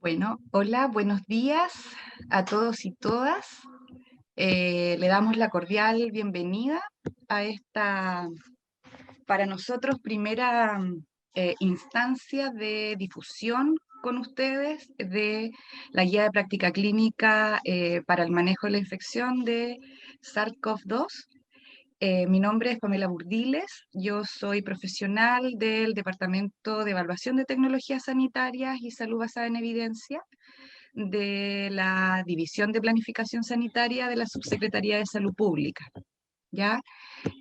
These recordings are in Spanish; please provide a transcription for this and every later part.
Bueno, hola, buenos días a todos y todas. Le damos la cordial bienvenida a esta, para nosotros, primera instancia de difusión con ustedes de la guía de práctica clínica para el manejo de la infección de SARS-CoV-2. Mi nombre es Pamela Burdiles, yo soy profesional del Departamento de Evaluación de Tecnologías Sanitarias y Salud Basada en Evidencia de la División de Planificación Sanitaria de la Subsecretaría de Salud Pública. ¿Ya?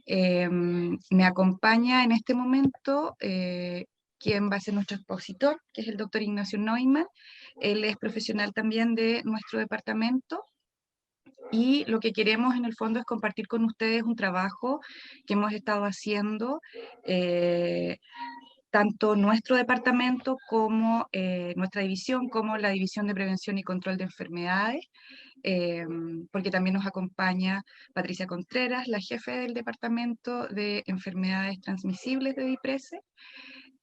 Me acompaña en este momento quien va a ser nuestro expositor, que es el doctor Ignacio Neumann. Él es profesional también de nuestro departamento. Y lo que queremos en el fondo es compartir con ustedes un trabajo que hemos estado haciendo tanto nuestro departamento como nuestra división, como la División de Prevención y Control de Enfermedades, porque también nos acompaña Patricia Contreras, la jefe del Departamento de Enfermedades Transmisibles de DIPRESE,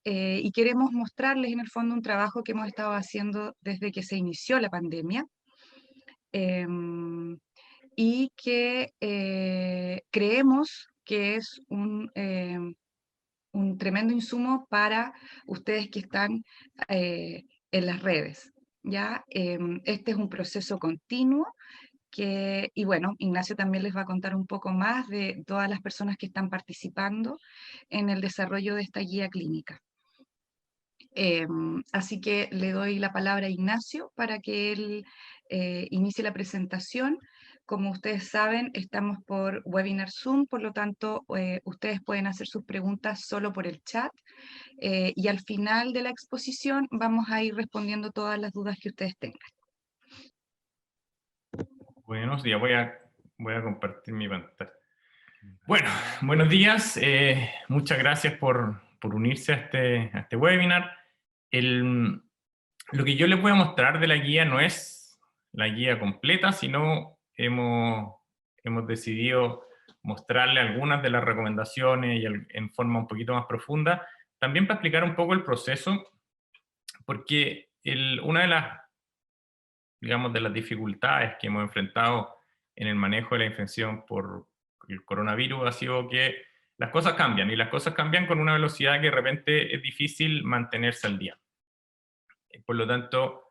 y queremos mostrarles en el fondo un trabajo que hemos estado haciendo desde que se inició la pandemia, y que creemos que es un tremendo insumo para ustedes que están en las redes. ¿Ya? Este es un proceso continuo y bueno, Ignacio también les va a contar un poco más de todas las personas que están participando en el desarrollo de esta guía clínica. Así que le doy la palabra a Ignacio para que él inicie la presentación. Como ustedes saben, estamos por webinar Zoom, por lo tanto, ustedes pueden hacer sus preguntas solo por el chat, y al final de la exposición vamos a ir respondiendo todas las dudas que ustedes tengan. Buenos días, voy a compartir mi pantalla. Bueno, buenos días, muchas gracias por unirse a este webinar. Lo que yo les voy a mostrar de la guía no es la guía completa, sino hemos decidido mostrarle algunas de las recomendaciones y en forma un poquito más profunda, también para explicar un poco el proceso, porque una de las, digamos, de las dificultades que hemos enfrentado en el manejo de la infección por el coronavirus ha sido que las cosas cambian, y las cosas cambian con una velocidad que de repente es difícil mantenerse al día. Por lo tanto,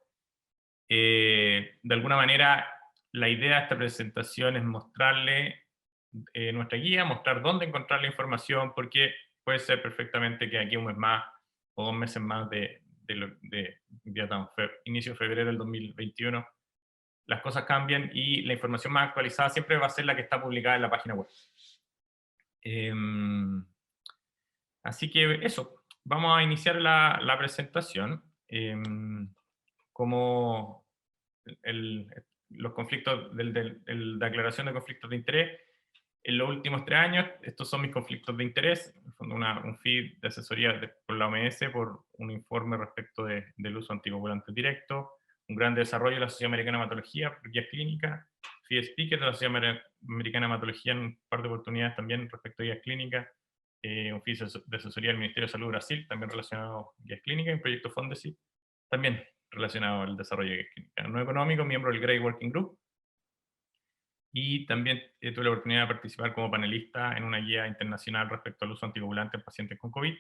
de alguna manera, la idea de esta presentación es mostrarle nuestra guía, mostrar dónde encontrar la información, porque puede ser perfectamente que aquí un mes más o 2 meses más inicio de febrero del 2021, las cosas cambian y la información más actualizada siempre va a ser la que está publicada en la página web. Así que eso, vamos a iniciar la presentación. Como los conflictos de aclaración de conflictos de interés, en los últimos 3 años, estos son mis conflictos de interés, en el fondo un feed de asesoría por la OMS por un informe respecto del uso de anticoagulantes directos, un gran desarrollo de la Sociedad Americana de Hematología por guías clínicas, feed speaker de la Sociedad Americana de Hematología en un par de oportunidades también respecto a guías clínicas, un feed de asesoría del Ministerio de Salud de Brasil, también relacionado a guías clínicas, y un proyecto Fondesit, también relacionado al desarrollo de guías clínicas. No económico, miembro del Grey Working Group, y también tuve la oportunidad de participar como panelista en una guía internacional respecto al uso anticoagulante en pacientes con COVID,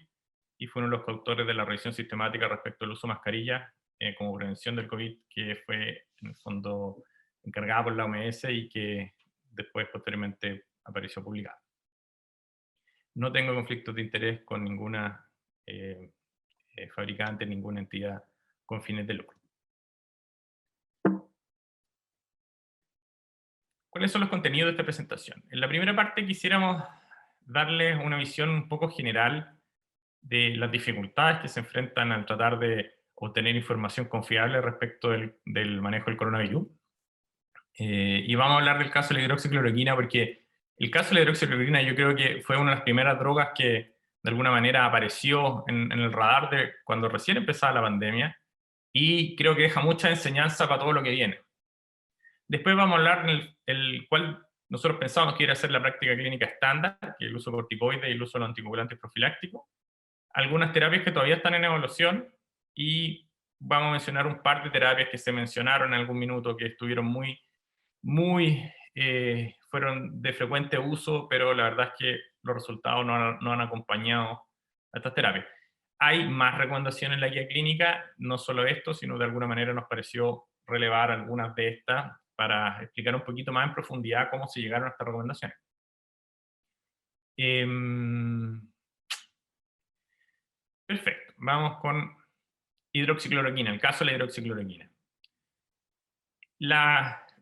y fue uno de los coautores de la revisión sistemática respecto al uso de mascarilla como prevención del COVID, que fue en el fondo encargada por la OMS y que después posteriormente apareció publicada. No tengo conflictos de interés con ninguna fabricante, ninguna entidad con fines de lucro. ¿Cuáles son los contenidos de esta presentación? En la primera parte quisiéramos darles una visión un poco general de las dificultades que se enfrentan al tratar de obtener información confiable respecto del manejo del coronavirus. Y vamos a hablar del caso de la hidroxicloroquina, porque el caso de la hidroxicloroquina yo creo que fue una de las primeras drogas que de alguna manera apareció en el radar de cuando recién empezaba la pandemia, y creo que deja mucha enseñanza para todo lo que viene. Después vamos a hablar en el cual nosotros pensamos que iba a ser la práctica clínica estándar, que es el uso de corticoides y el uso de los anticoagulantes profilácticos. Algunas terapias que todavía están en evaluación, y vamos a mencionar un par de terapias que se mencionaron en algún minuto, que estuvieron fueron de frecuente uso, pero la verdad es que los resultados no han acompañado a estas terapias. Hay más recomendaciones en la guía clínica, no solo esto, sino de alguna manera nos pareció relevar algunas de estas para explicar un poquito más en profundidad cómo se llegaron a estas recomendaciones. Perfecto, vamos con hidroxicloroquina, el caso de la hidroxicloroquina.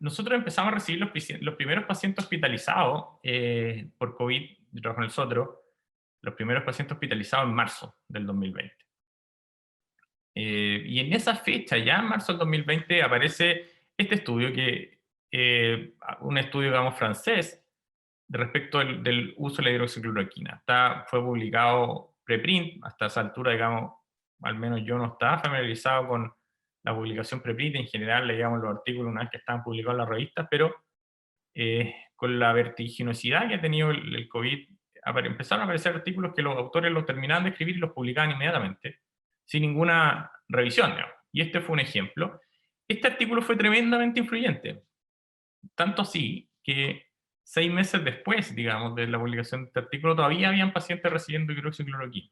Nosotros empezamos a recibir los primeros pacientes hospitalizados por COVID, yo trabajo en el Sotro, los primeros pacientes hospitalizados en marzo del 2020. Y en esa fecha, ya en marzo del 2020, aparece este estudio, un estudio, digamos, francés, respecto del uso de la hidroxicloroquina. Fue publicado preprint, hasta esa altura, digamos, al menos yo no estaba familiarizado con la publicación preprint, en general leíamos los artículos una vez que estaban publicados en las revistas, pero con la vertiginosidad que ha tenido el COVID, empezaron a aparecer artículos que los autores los terminaban de escribir y los publicaban inmediatamente, sin ninguna revisión, digamos. Y este fue un ejemplo. Este artículo fue tremendamente influyente, tanto así que 6 meses después, digamos, de la publicación de este artículo, todavía habían pacientes recibiendo hidroxicloroquina.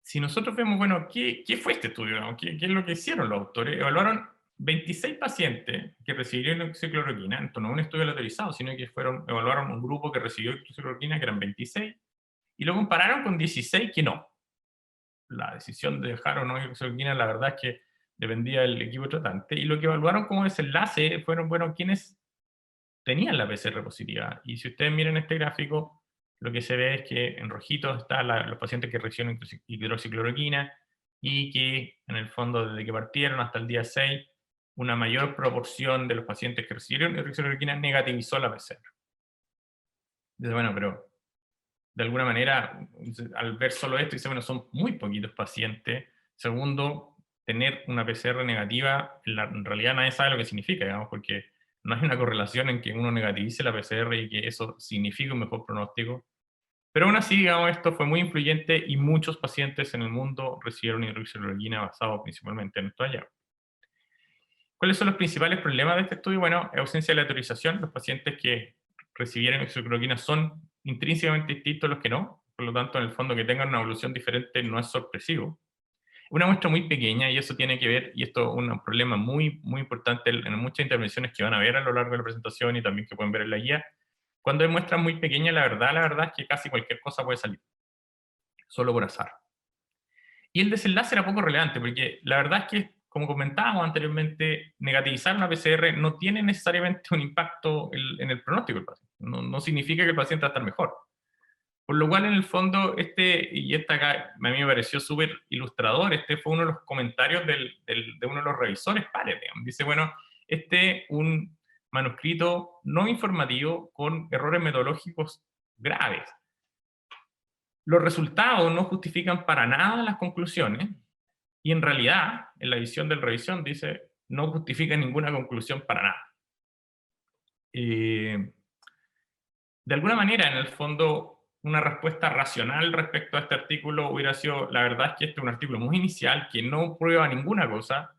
Si nosotros vemos, bueno, ¿qué fue este estudio? ¿Qué es lo que hicieron los autores? Evaluaron 26 pacientes que recibieron hidroxicloroquina, entonces no un estudio aleatorizado, sino que evaluaron un grupo que recibió hidroxicloroquina, que eran 26, y lo compararon con 16 que no. La decisión de dejar o no hidroxicloroquina, la verdad es que dependía del equipo tratante, y lo que evaluaron como desenlace fueron, bueno, quienes tenían la PCR positiva. Y si ustedes miran este gráfico, lo que se ve es que en rojito están los pacientes que recibieron hidroxicloroquina y que en el fondo desde que partieron hasta el día 6, una mayor proporción de los pacientes que recibieron hidroxicloroquina negativizó la PCR. Entonces, bueno, pero de alguna manera, al ver solo esto, dice, bueno, son muy poquitos pacientes. Segundo, tener una PCR negativa, en realidad nadie sabe lo que significa, digamos, porque no hay una correlación en que uno negativice la PCR y que eso signifique un mejor pronóstico. Pero aún así, digamos, esto fue muy influyente y muchos pacientes en el mundo recibieron hidroxicloroquina basado principalmente en estos hallazgos. ¿Cuáles son los principales problemas de este estudio? Bueno, ausencia de aleatorización. Los pacientes que recibieron hidroxicloroquina son intrínsecamente distintos a los que no. Por lo tanto, en el fondo, que tengan una evolución diferente no es sorpresivo. Una muestra muy pequeña, y eso tiene que ver, y esto es un problema muy, muy importante en muchas intervenciones que van a ver a lo largo de la presentación y también que pueden ver en la guía. Cuando hay muestras muy pequeñas, la verdad es que casi cualquier cosa puede salir, solo por azar. Y el desenlace era poco relevante, porque la verdad es que, como comentábamos anteriormente, negativizar una PCR no tiene necesariamente un impacto en el pronóstico del paciente. No significa que el paciente va a estar mejor. Por lo cual, en el fondo, acá a mí me pareció súper ilustrador, fue uno de los comentarios de uno de los revisores pares, digamos. Dice, bueno, un manuscrito no informativo con errores metodológicos graves. Los resultados no justifican para nada las conclusiones, y en realidad, en la visión del revisión, dice, no justifica ninguna conclusión para nada. De alguna manera, en el fondo, una respuesta racional respecto a este artículo hubiera sido, la verdad es que este es un artículo muy inicial que no prueba ninguna cosa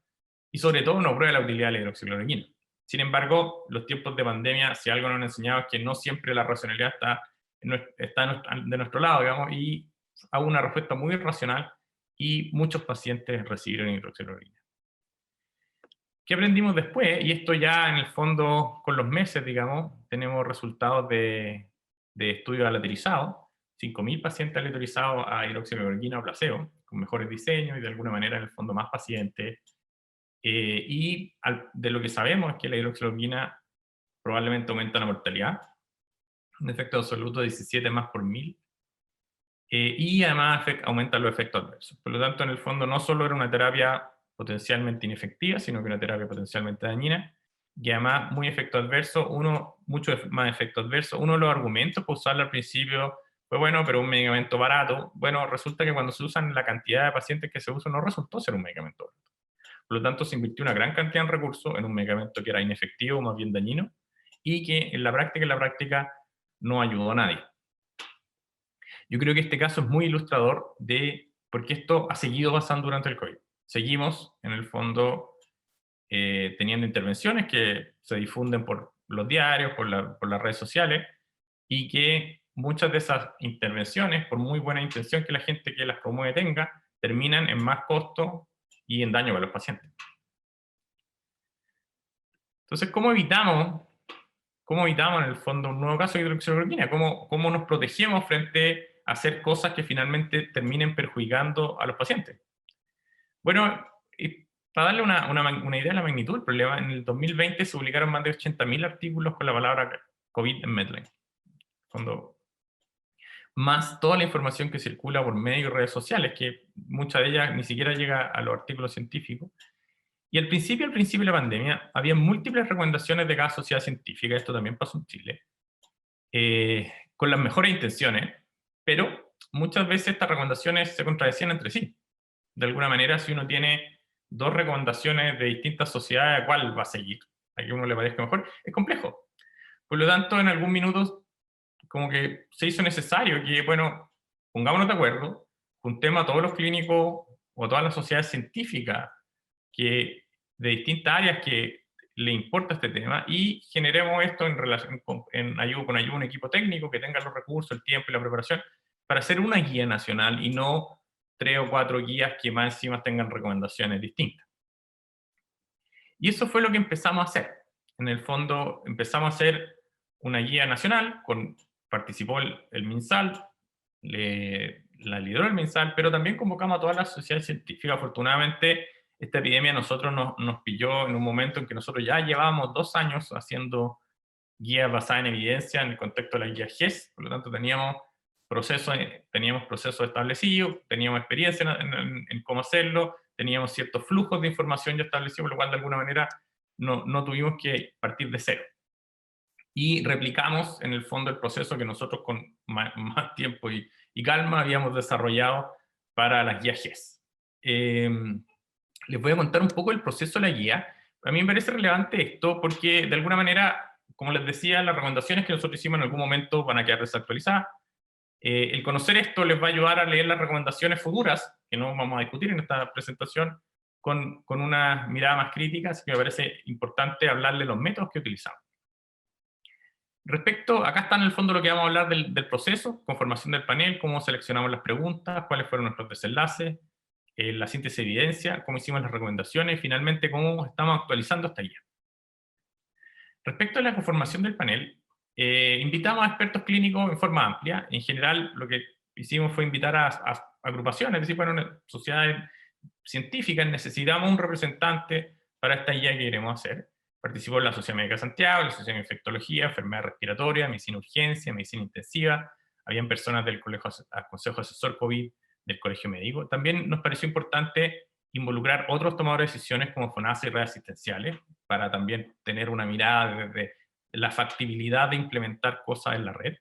y sobre todo no prueba la utilidad de la hidroxicloroquina. Sin embargo, los tiempos de pandemia, si algo nos han enseñado es que no siempre la racionalidad está de nuestro lado, digamos, y hago una respuesta muy racional y muchos pacientes recibieron hidroxicloroquina. ¿Qué aprendimos después? Y esto ya en el fondo, con los meses, digamos, tenemos resultados de estudios aleatorizados, 5.000 pacientes aleatorizados a hidroxicloroquina o placebo, con mejores diseños y de alguna manera en el fondo más pacientes. De lo que sabemos es que la hidroxicloroquina probablemente aumenta la mortalidad, un efecto absoluto de 17 más por 1000, y además aumenta los efectos adversos. Por lo tanto, en el fondo no solo era una terapia potencialmente inefectiva, sino que una terapia potencialmente dañina, y además muy efecto adverso, mucho más efecto adverso. Uno de los argumentos para usarlo al principio fue, bueno, pero un medicamento barato. Bueno, resulta que cuando se usan la cantidad de pacientes que se usan, no resultó ser un medicamento barato. Por lo tanto, se invirtió una gran cantidad de recursos en un medicamento que era inefectivo, más bien dañino, y que en la práctica no ayudó a nadie. Yo creo que este caso es muy ilustrador de porque esto ha seguido pasando durante el COVID. Seguimos, en el fondo, teniendo intervenciones que se difunden por los diarios, por las redes sociales, y que muchas de esas intervenciones, por muy buena intención que la gente que las promueve tenga, terminan en más costo y en daño para los pacientes. Entonces, ¿cómo evitamos en el fondo un nuevo caso de hidroxicloroquina? ¿Cómo nos protegemos frente a hacer cosas que finalmente terminen perjudicando a los pacientes? Bueno, para darle una idea de la magnitud del problema, en el 2020 se publicaron más de 80.000 artículos con la palabra COVID en Medline. Más toda la información que circula por medios y redes sociales, que mucha de ellas ni siquiera llega a los artículos científicos. Y al principio de la pandemia, había múltiples recomendaciones de cada sociedad científica, esto también pasó en Chile, con las mejores intenciones, pero muchas veces estas recomendaciones se contradecían entre sí. De alguna manera, si uno tiene dos recomendaciones de distintas sociedades, ¿a cuál va a seguir? A que uno le parezca mejor, es complejo. Por lo tanto, en algún minuto, como que se hizo necesario que, bueno, pongámonos de acuerdo, juntemos a todos los clínicos o a todas las sociedades científicas que, de distintas áreas que le importa este tema y generemos esto en relación con ayuda de un equipo técnico que tenga los recursos, el tiempo y la preparación para hacer una guía nacional y no 3 o 4 guías que más encima tengan recomendaciones distintas. Y eso fue lo que empezamos a hacer. En el fondo empezamos a hacer una guía nacional, participó el MinSal, la lideró el MinSal, pero también convocamos a todas las sociedades científicas. Afortunadamente, esta epidemia a nosotros nos pilló en un momento en que nosotros ya llevábamos 2 años haciendo guías basadas en evidencia en el contexto de la guía GES, por lo tanto teníamos procesos establecidos, teníamos experiencia en cómo hacerlo, teníamos ciertos flujos de información ya establecidos, por lo cual de alguna manera no tuvimos que partir de cero. Y replicamos en el fondo el proceso que nosotros con más tiempo y calma habíamos desarrollado para las guías GES. Les voy a contar un poco el proceso de la guía. A mí me parece relevante esto porque de alguna manera, como les decía, las recomendaciones que nosotros hicimos en algún momento van a quedar desactualizadas. El conocer esto les va a ayudar a leer las recomendaciones futuras, que no vamos a discutir en esta presentación, con una mirada más crítica, así que me parece importante hablarle de los métodos que utilizamos. Acá está en el fondo lo que vamos a hablar del proceso, conformación del panel, cómo seleccionamos las preguntas, cuáles fueron nuestros desenlaces, la síntesis de evidencia, cómo hicimos las recomendaciones y finalmente cómo estamos actualizando esta guía. Respecto a la conformación del panel, invitamos a expertos clínicos en forma amplia. En general, lo que hicimos fue invitar a agrupaciones, es decir, bueno, sociedades científicas, necesitamos un representante para esta guía que queremos hacer. Participó la Sociedad Médica de Santiago, la Sociedad de Infectología, Enfermedad Respiratoria, Medicina Urgencia, Medicina Intensiva, habían personas del Consejo Asesor COVID del Colegio Médico. También nos pareció importante involucrar otros tomadores de decisiones como FONASA y redes asistenciales, para también tener una mirada desde la factibilidad de implementar cosas en la red.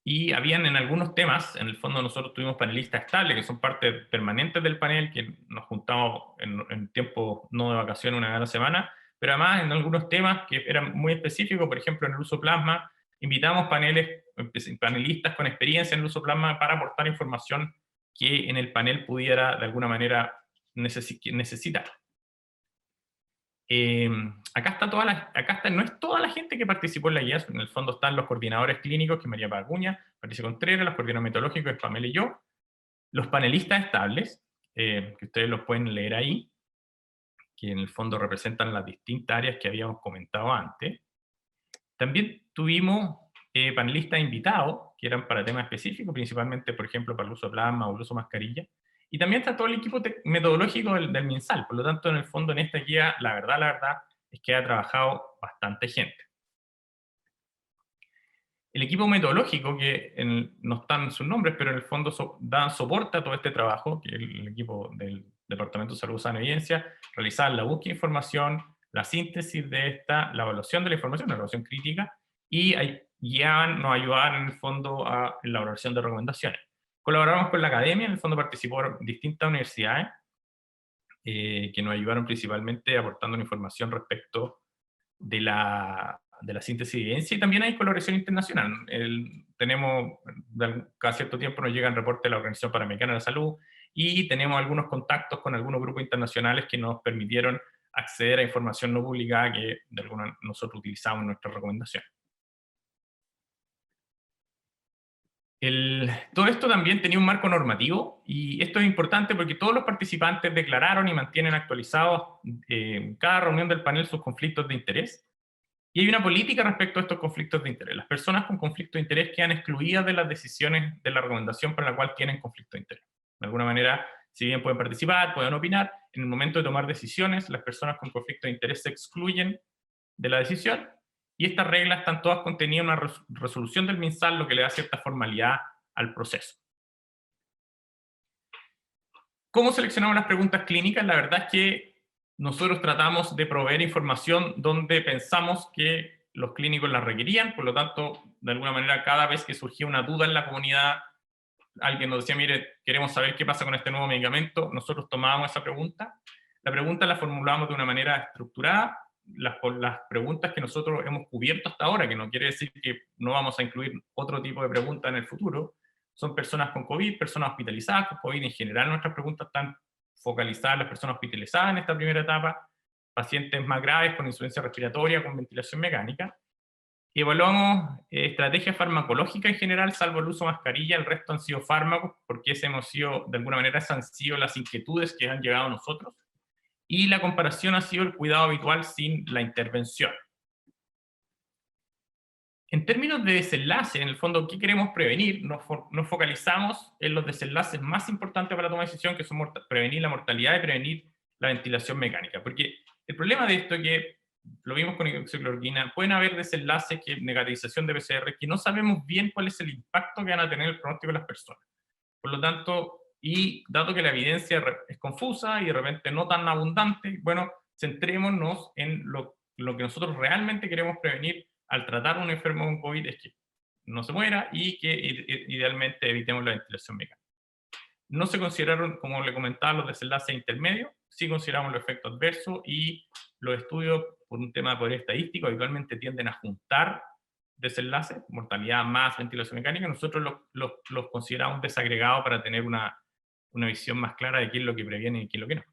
Y habían en algunos temas, en el fondo nosotros tuvimos panelistas estables, que son parte permanente del panel, que nos juntamos en tiempo no de vacaciones una vez a la semana, pero además en algunos temas que eran muy específicos, por ejemplo en el uso plasma, invitamos panelistas con experiencia en el uso plasma para aportar información que en el panel pudiera de alguna manera necesitar. Acá no es toda la gente que participó en la guía, en el fondo están los coordinadores clínicos, que es María Pacuña, Patricia Contreras, los coordinadores metodológicos, es Pamela y yo, los panelistas estables, que ustedes los pueden leer ahí, que en el fondo representan las distintas áreas que habíamos comentado antes. También tuvimos panelistas invitados, que eran para temas específicos, principalmente, por ejemplo, para el uso de plasma o el uso de mascarilla. Y también está todo el equipo metodológico del MinSal. Por lo tanto, en el fondo, en esta guía, la verdad, es que ha trabajado bastante gente. El equipo metodológico, que no están sus nombres, pero en el fondo dan soporte a todo este trabajo, que es el equipo del Departamento de Salud, Sana y Evidencia, realizar la búsqueda de información, la síntesis de esta, la evaluación de la información, la evaluación crítica, y nos ayudaban en el fondo a la elaboración de recomendaciones. Colaboramos con la academia, en el fondo participaron distintas universidades que nos ayudaron principalmente aportando información respecto de la síntesis de evidencia, y también hay colaboración internacional. tenemos, cada cierto tiempo nos llegan reportes de la Organización Panamericana de la Salud, y tenemos algunos contactos con algunos grupos internacionales que nos permitieron acceder a información no publicada que de alguna nosotros utilizamos en nuestra recomendación. Todo esto también tenía un marco normativo, y esto es importante porque todos los participantes declararon y mantienen actualizados en cada reunión del panel sus conflictos de interés, y hay una política respecto a estos conflictos de interés. Las personas con conflicto de interés quedan excluidas de las decisiones de la recomendación para la cual tienen conflicto de interés. De alguna manera, si bien pueden participar, pueden opinar, en el momento de tomar decisiones, las personas con conflicto de interés se excluyen de la decisión, y estas reglas están todas contenidas en una resolución del MinSal, lo que le da cierta formalidad al proceso. ¿Cómo seleccionamos las preguntas clínicas? La verdad es que nosotros tratamos de proveer información donde pensamos que los clínicos la requerían, por lo tanto, de alguna manera, cada vez que surgía una duda en la comunidad, alguien nos decía, mire, queremos saber qué pasa con este nuevo medicamento, nosotros tomábamos esa pregunta. La pregunta la formulábamos de una manera estructurada, las preguntas que nosotros hemos cubierto hasta ahora, que no quiere decir que no vamos a incluir otro tipo de preguntas en el futuro, son personas con COVID, personas hospitalizadas con COVID. En general, nuestras preguntas están focalizadas en las personas hospitalizadas en esta primera etapa, pacientes más graves con insuficiencia respiratoria, con ventilación mecánica. Evaluamos estrategias farmacológicas en general, salvo el uso de mascarilla, el resto han sido fármacos, porque ese hemos sido, de alguna manera, esas han sido las inquietudes que han llegado a nosotros. Y la comparación ha sido el cuidado habitual sin la intervención. En términos de desenlace, en el fondo, ¿qué queremos prevenir? Nos focalizamos en los desenlaces más importantes para la toma de decisión, que son prevenir la mortalidad y prevenir la ventilación mecánica. Porque el problema de esto es que, lo vimos con hidroxicloroquina, pueden haber desenlaces, que negativización de PCR, que no sabemos bien cuál es el impacto que van a tener el pronóstico de las personas. Por lo tanto, y dado que la evidencia es confusa y de repente no tan abundante, bueno, centrémonos en lo que nosotros realmente queremos prevenir al tratar a un enfermo con COVID, es que no se muera y que idealmente evitemos la ventilación mecánica. No se consideraron, como le comentaba, los desenlaces intermedios, sí consideramos los efectos adversos, y los estudios, por un tema de poder estadístico, habitualmente tienden a juntar desenlaces, mortalidad más ventilación mecánica. Nosotros los consideramos desagregados para tener una visión más clara de qué es lo que previene y qué es lo que no.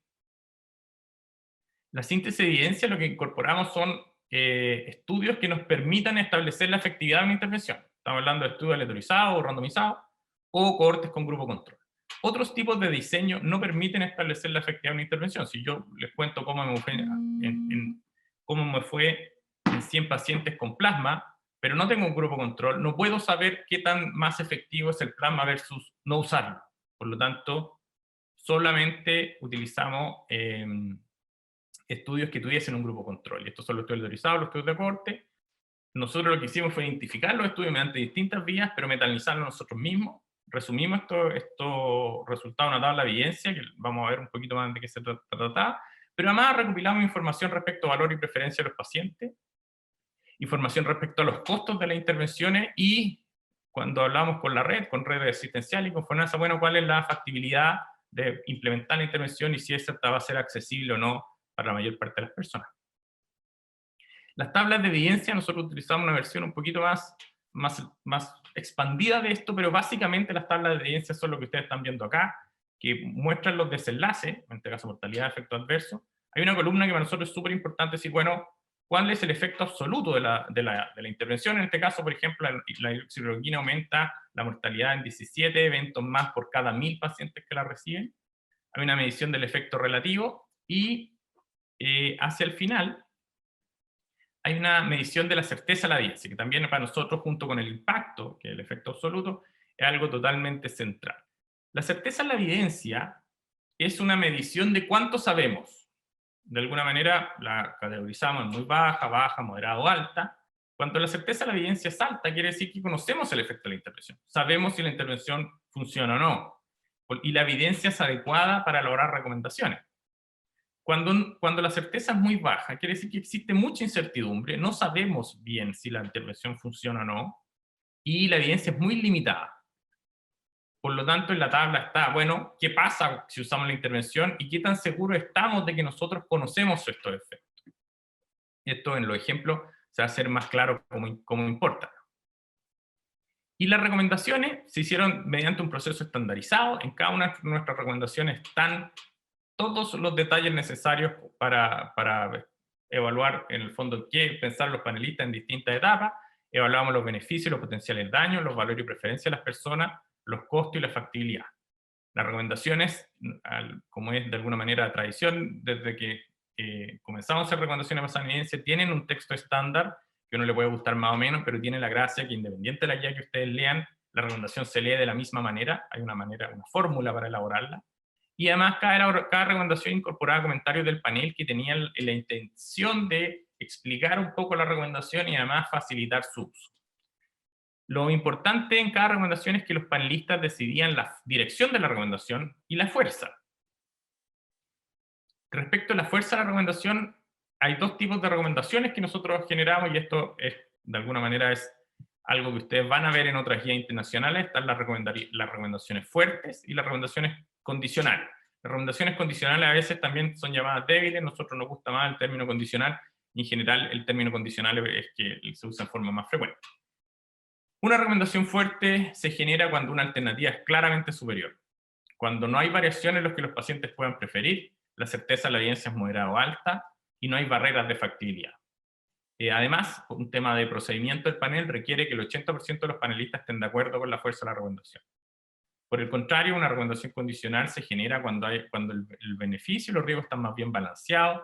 La síntesis de evidencia, lo que incorporamos son estudios que nos permitan establecer la efectividad de una intervención. Estamos hablando de estudios aleatorizados o randomizados, o cohortes con grupo control. Otros tipos de diseño no permiten establecer la efectividad de una intervención. Si yo les cuento cómo me fue en 100 pacientes con plasma, pero no tengo un grupo control, no puedo saber qué tan más efectivo es el plasma versus no usarlo. Por lo tanto, solamente utilizamos estudios que tuviesen un grupo control. Y estos son los estudios autorizados, los estudios de corte. Nosotros lo que hicimos fue identificar los estudios mediante distintas vías, pero metalizarlos nosotros mismos. Resumimos estos resultados en una tabla de evidencia, que vamos a ver un poquito más de qué se trata, pero además recopilamos información respecto a valor y preferencia de los pacientes, información respecto a los costos de las intervenciones, y cuando hablamos con la red, con redes asistenciales y con FONASA, bueno, cuál es la factibilidad de implementar la intervención y si esta va a ser accesible o no para la mayor parte de las personas. Las tablas de evidencia, nosotros utilizamos una versión un poquito más expandida de esto, pero básicamente las tablas de evidencia son lo que ustedes están viendo acá, que muestran los desenlaces, en este caso mortalidad, efecto adverso. Hay una columna que para nosotros es súper importante, decir, bueno, ¿cuál es el efecto absoluto de la intervención? En este caso, por ejemplo, la hidroxicloroquina aumenta la mortalidad en 17 eventos más por cada 1000 pacientes que la reciben. Hay una medición del efecto relativo, y hacia el final hay una medición de la certeza de la evidencia, que también para nosotros, junto con el impacto, que es el efecto absoluto, es algo totalmente central. La certeza de la evidencia es una medición de cuánto sabemos. De alguna manera la categorizamos en muy baja, baja, moderada o alta. Cuando la certeza de la evidencia es alta, quiere decir que conocemos el efecto de la intervención. Sabemos si la intervención funciona o no. Y la evidencia es adecuada para elaborar recomendaciones. Cuando la certeza es muy baja, quiere decir que existe mucha incertidumbre, no sabemos bien si la intervención funciona o no, y la evidencia es muy limitada. Por lo tanto, en la tabla está, bueno, ¿qué pasa si usamos la intervención y qué tan seguros estamos de que nosotros conocemos estos efectos? Esto en los ejemplos se va a hacer más claro cómo importa. Y las recomendaciones se hicieron mediante un proceso estandarizado. En cada una de nuestras recomendaciones están todos los detalles necesarios para evaluar, en el fondo, qué pensar los panelistas en distintas etapas. Evaluamos los beneficios, los potenciales daños, los valores y preferencias de las personas, los costos y la factibilidad. Las recomendaciones, como es de alguna manera tradición, desde que comenzamos a hacer recomendaciones basadas en evidencia, tienen un texto estándar que a uno le puede gustar más o menos, pero tiene la gracia que independiente de la guía que ustedes lean, la recomendación se lee de la misma manera, hay una fórmula para elaborarla, y además cada recomendación incorporaba comentarios del panel que tenían la intención de explicar un poco la recomendación y además facilitar su uso. Lo importante en cada recomendación es que los panelistas decidían la dirección de la recomendación y la fuerza. Respecto a la fuerza de la recomendación, hay dos tipos de recomendaciones que nosotros generamos, y esto es, de alguna manera, es algo que ustedes van a ver en otras guías internacionales. Están las recomendaciones fuertes y las recomendaciones condicionales. Las recomendaciones condicionales a veces también son llamadas débiles. Nosotros nos gusta más el término condicional, y en general el término condicional es que se usa en forma más frecuente. Una recomendación fuerte se genera cuando una alternativa es claramente superior. Cuando no hay variaciones en los que los pacientes puedan preferir, la certeza de la evidencia es moderada o alta, y no hay barreras de factibilidad. Además, un tema de procedimiento del panel requiere que el 80% de los panelistas estén de acuerdo con la fuerza de la recomendación. Por el contrario, una recomendación condicional se genera cuando el beneficio y los riesgos están más bien balanceados,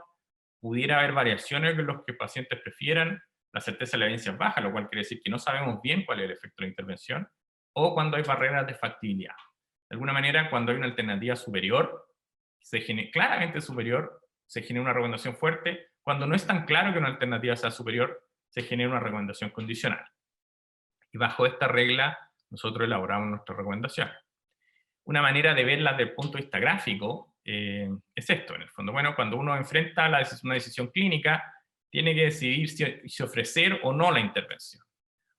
pudiera haber variaciones en los que pacientes prefieran, la certeza de la evidencia es baja, lo cual quiere decir que no sabemos bien cuál es el efecto de la intervención, o cuando hay barreras de factibilidad. De alguna manera, cuando hay una alternativa superior, claramente superior, se genera una recomendación fuerte. Cuando no es tan claro que una alternativa sea superior, se genera una recomendación condicional. Y bajo esta regla, nosotros elaboramos nuestras recomendaciones. Una manera de verlas desde el punto de vista gráfico es esto, en el fondo. Bueno, cuando uno enfrenta una decisión clínica, tiene que decidir si ofrecer o no la intervención.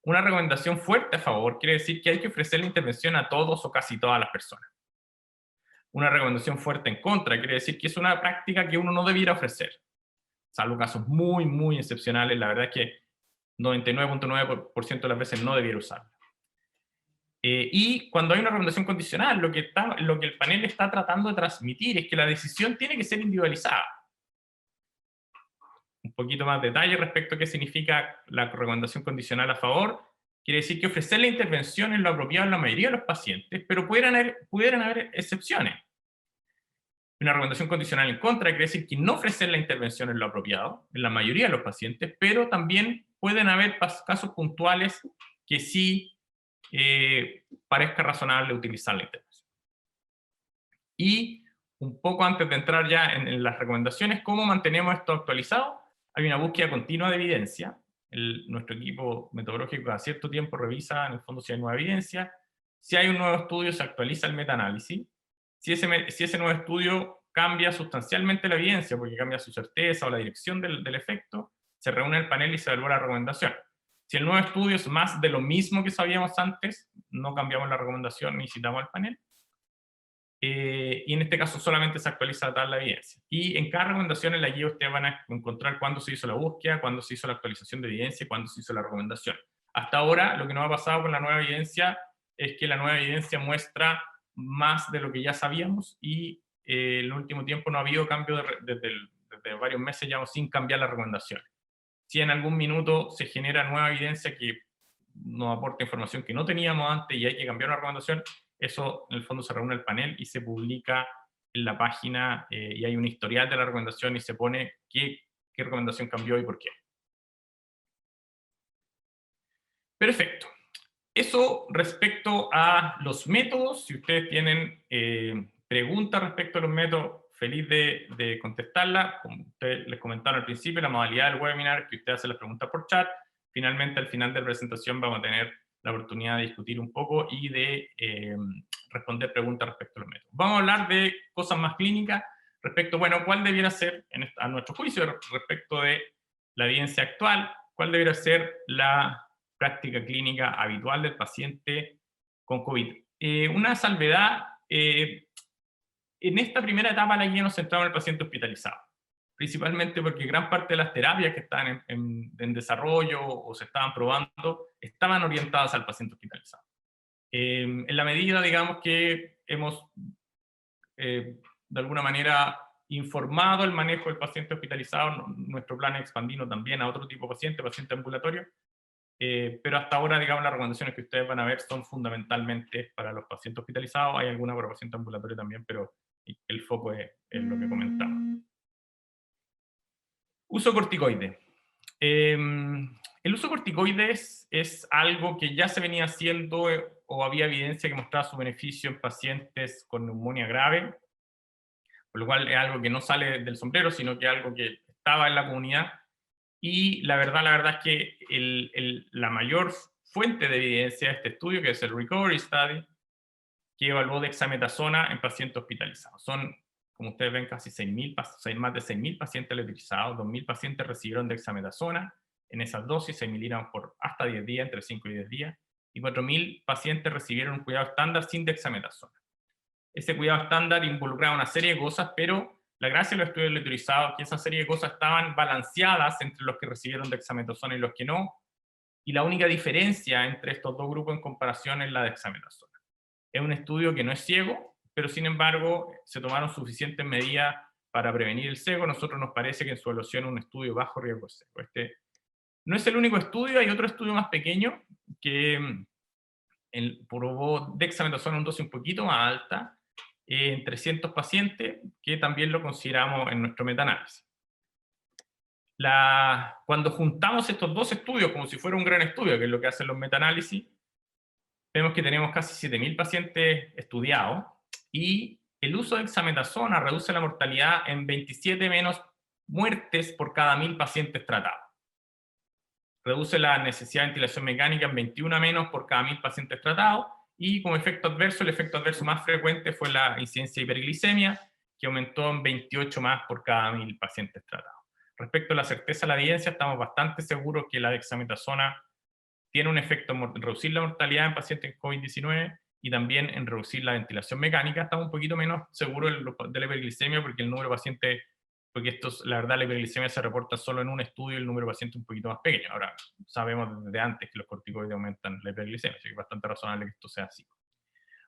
Una recomendación fuerte a favor quiere decir que hay que ofrecer la intervención a todos o casi todas las personas. Una recomendación fuerte en contra quiere decir que es una práctica que uno no debiera ofrecer, salvo casos muy, muy excepcionales. La verdad es que 99.9% de las veces no debiera usarla. Y cuando hay una recomendación condicional, lo que el panel está tratando de transmitir es que la decisión tiene que ser individualizada. Un poquito más de detalle respecto a qué significa la recomendación condicional a favor. Quiere decir que ofrecer la intervención es lo apropiado en la mayoría de los pacientes, pero pudieran haber excepciones. Una recomendación condicional en contra quiere decir que no ofrecer la intervención es lo apropiado en la mayoría de los pacientes, pero también pueden haber casos puntuales que sí parezca razonable utilizar la intervención. Y un poco antes de entrar ya en las recomendaciones, ¿cómo mantenemos esto actualizado? Hay una búsqueda continua de evidencia. Nuestro equipo metodológico a cierto tiempo revisa en el fondo si hay nueva evidencia. Si hay un nuevo estudio, se actualiza el metaanálisis. Si ese nuevo estudio cambia sustancialmente la evidencia, porque cambia su certeza o la dirección del efecto, se reúne el panel y se evalúa la recomendación. Si el nuevo estudio es más de lo mismo que sabíamos antes, no cambiamos la recomendación ni citamos al panel. Y en este caso solamente se actualiza tal la evidencia. Y en cada recomendación en la guía ustedes van a encontrar cuándo se hizo la búsqueda, cuándo se hizo la actualización de evidencia y cuándo se hizo la recomendación. Hasta ahora, lo que nos ha pasado con la nueva evidencia es que la nueva evidencia muestra más de lo que ya sabíamos, y en el último tiempo no ha habido cambio desde varios meses ya sin cambiar las recomendaciones. Si en algún minuto se genera nueva evidencia que nos aporta información que no teníamos antes y hay que cambiar una recomendación, eso en el fondo se reúne el panel y se publica en la página, y hay un historial de la recomendación y se pone qué recomendación cambió y por qué. Perfecto. Eso respecto a los métodos. Si ustedes tienen preguntas respecto a los métodos, feliz de contestarla. Como ustedes les comentaron al principio, la modalidad del webinar, que ustedes hacen las preguntas por chat. Finalmente, al final de la presentación vamos a tener la oportunidad de discutir un poco y de responder preguntas respecto a los métodos. Vamos a hablar de cosas más clínicas respecto, bueno, cuál debiera ser, a nuestro juicio, respecto de la evidencia actual, cuál debiera ser la práctica clínica habitual del paciente con COVID. Una salvedad, en esta primera etapa la guía nos centramos en el paciente hospitalizado, principalmente porque gran parte de las terapias que están en desarrollo o se estaban probando estaban orientadas al paciente hospitalizado. En la medida, digamos, que hemos de alguna manera informado el manejo del paciente hospitalizado, nuestro plan es expandirlo también a otro tipo de paciente ambulatorio, pero hasta ahora, digamos, las recomendaciones que ustedes van a ver son fundamentalmente para los pacientes hospitalizados, hay alguna para pacientes ambulatorios también, pero el foco es lo que comentamos. Uso corticoide. El uso corticoides es algo que ya se venía haciendo o había evidencia que mostraba su beneficio en pacientes con neumonía grave, por lo cual es algo que no sale del sombrero, sino que es algo que estaba en la comunidad. Y la verdad es que la mayor fuente de evidencia de este estudio, que es el Recovery Study, que evaluó dexametasona en pacientes hospitalizados. Son, como ustedes ven, casi más de 6.000 pacientes utilizados, 2.000 pacientes recibieron dexametasona en esas dosis, 6 miligramos por hasta 10 días, entre 5 y 10 días, y 4.000 pacientes recibieron un cuidado estándar sin dexametasona. Ese cuidado estándar involucraba una serie de cosas, pero la gracia de los estudios autorizados es que esa serie de cosas estaban balanceadas entre los que recibieron dexametasona y los que no, y la única diferencia entre estos dos grupos en comparación es la dexametasona. Es un estudio que no es ciego, pero sin embargo se tomaron suficientes medidas para prevenir el ciego. A nosotros nos parece que en su evaluación es un estudio bajo riesgo de ciego. Este no es el único estudio, hay otro estudio más pequeño que probó dexametasona en una dosis un poquito más alta, en 300 pacientes, que también lo consideramos en nuestro metaanálisis. Cuando juntamos estos dos estudios como si fuera un gran estudio, que es lo que hacen los metaanálisis, vemos que tenemos casi 7.000 pacientes estudiados, y el uso de dexametasona reduce la mortalidad en 27 menos muertes por cada 1.000 pacientes tratados. Reduce la necesidad de ventilación mecánica en 21 menos por cada 1.000 pacientes tratados, y como efecto adverso, el efecto adverso más frecuente fue la incidencia de hiperglicemia, que aumentó en 28 más por cada 1.000 pacientes tratados. Respecto a la certeza de la evidencia, estamos bastante seguros que la dexametasona tiene un efecto en reducir la mortalidad en pacientes con COVID-19 y también en reducir la ventilación mecánica. Estamos un poquito menos seguros de la hiperglicemia porque el número de pacientes, porque la verdad la hiperglicemia se reporta solo en un estudio y el número de pacientes es un poquito más pequeño. Ahora, sabemos desde antes que los corticoides aumentan la hiperglicemia, así que es bastante razonable que esto sea así.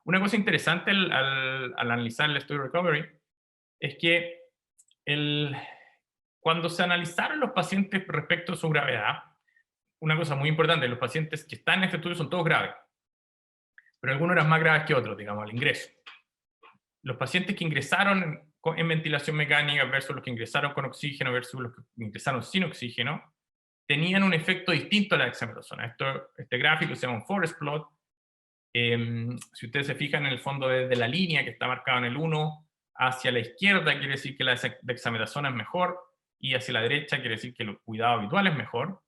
Una cosa interesante al analizar el estudio Recovery es que cuando se analizaron los pacientes respecto a su gravedad, una cosa muy importante, los pacientes que están en este estudio son todos graves, pero algunos eran más graves que otros, digamos, al ingreso. Los pacientes que ingresaron en ventilación mecánica versus los que ingresaron con oxígeno versus los que ingresaron sin oxígeno, tenían un efecto distinto a la dexametasona. Este gráfico se llama un forest plot. Si ustedes se fijan en el fondo desde la línea que está marcada en el 1 hacia la izquierda, quiere decir que la dexametasona es mejor, y hacia la derecha quiere decir que el cuidado habitual es mejor.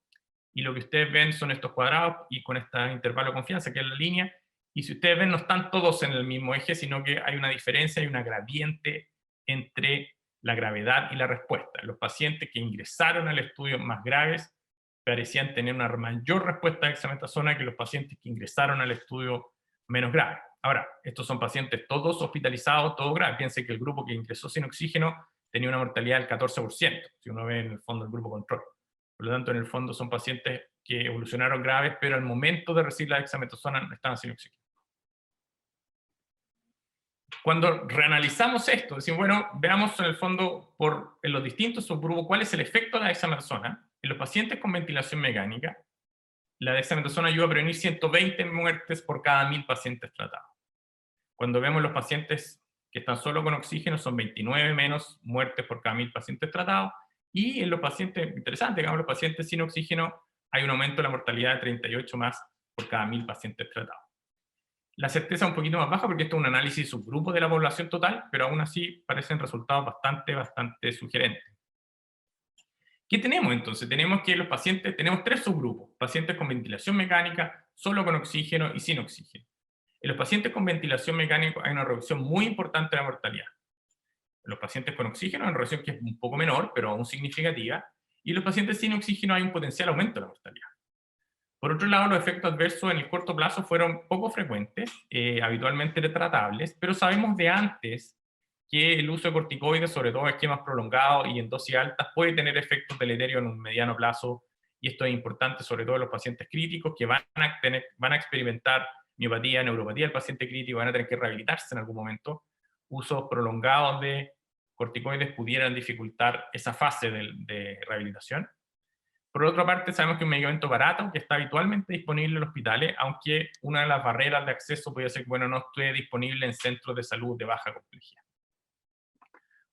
Y lo que ustedes ven son estos cuadrados y con este intervalo de confianza que es la línea, y si ustedes ven no están todos en el mismo eje, sino que hay una diferencia, hay una gradiente entre la gravedad y la respuesta. Los pacientes que ingresaron al estudio más graves parecían tener una mayor respuesta a dexametasona que los pacientes que ingresaron al estudio menos grave. Ahora, estos son pacientes todos hospitalizados, todos graves. Piensen que el grupo que ingresó sin oxígeno tenía una mortalidad del 14%, si uno ve en el fondo el grupo control. Por lo tanto, en el fondo son pacientes que evolucionaron graves, pero al momento de recibir la dexametasona estaban sin oxígeno. Cuando reanalizamos esto, decimos, bueno, veamos en el fondo en los distintos subgrupos cuál es el efecto de la dexametasona. En los pacientes con ventilación mecánica, la dexametasona ayuda a prevenir 120 muertes por cada 1.000 pacientes tratados. Cuando vemos los pacientes que están solo con oxígeno, son 29 menos muertes por cada 1.000 pacientes tratados, y en los pacientes, interesante, digamos, los pacientes sin oxígeno, hay un aumento de la mortalidad de 38 más por cada 1.000 pacientes tratados. La certeza es un poquito más baja porque esto es un análisis subgrupo de la población total, pero aún así parecen resultados bastante sugerentes. ¿Qué tenemos entonces? Tenemos que los pacientes, tenemos tres subgrupos: pacientes con ventilación mecánica, solo con oxígeno y sin oxígeno. En los pacientes con ventilación mecánica hay una reducción muy importante de la mortalidad. En los pacientes con oxígeno hay una reducción que es un poco menor, pero aún significativa, y en los pacientes sin oxígeno hay un potencial aumento de la mortalidad. Por otro lado, los efectos adversos en el corto plazo fueron poco frecuentes, habitualmente tratables, pero sabemos de antes que el uso de corticoides, sobre todo en esquemas prolongados y en dosis altas, puede tener efectos deleterios en un mediano plazo, y esto es importante sobre todo en los pacientes críticos que van a experimentar miopatía, neuropatía del paciente crítico, van a tener que rehabilitarse en algún momento. Usos prolongados de corticoides pudieran dificultar esa fase de rehabilitación. Por otra parte, sabemos que es un medicamento barato que está habitualmente disponible en hospitales, aunque una de las barreras de acceso puede ser que no esté disponible en centros de salud de baja complejidad.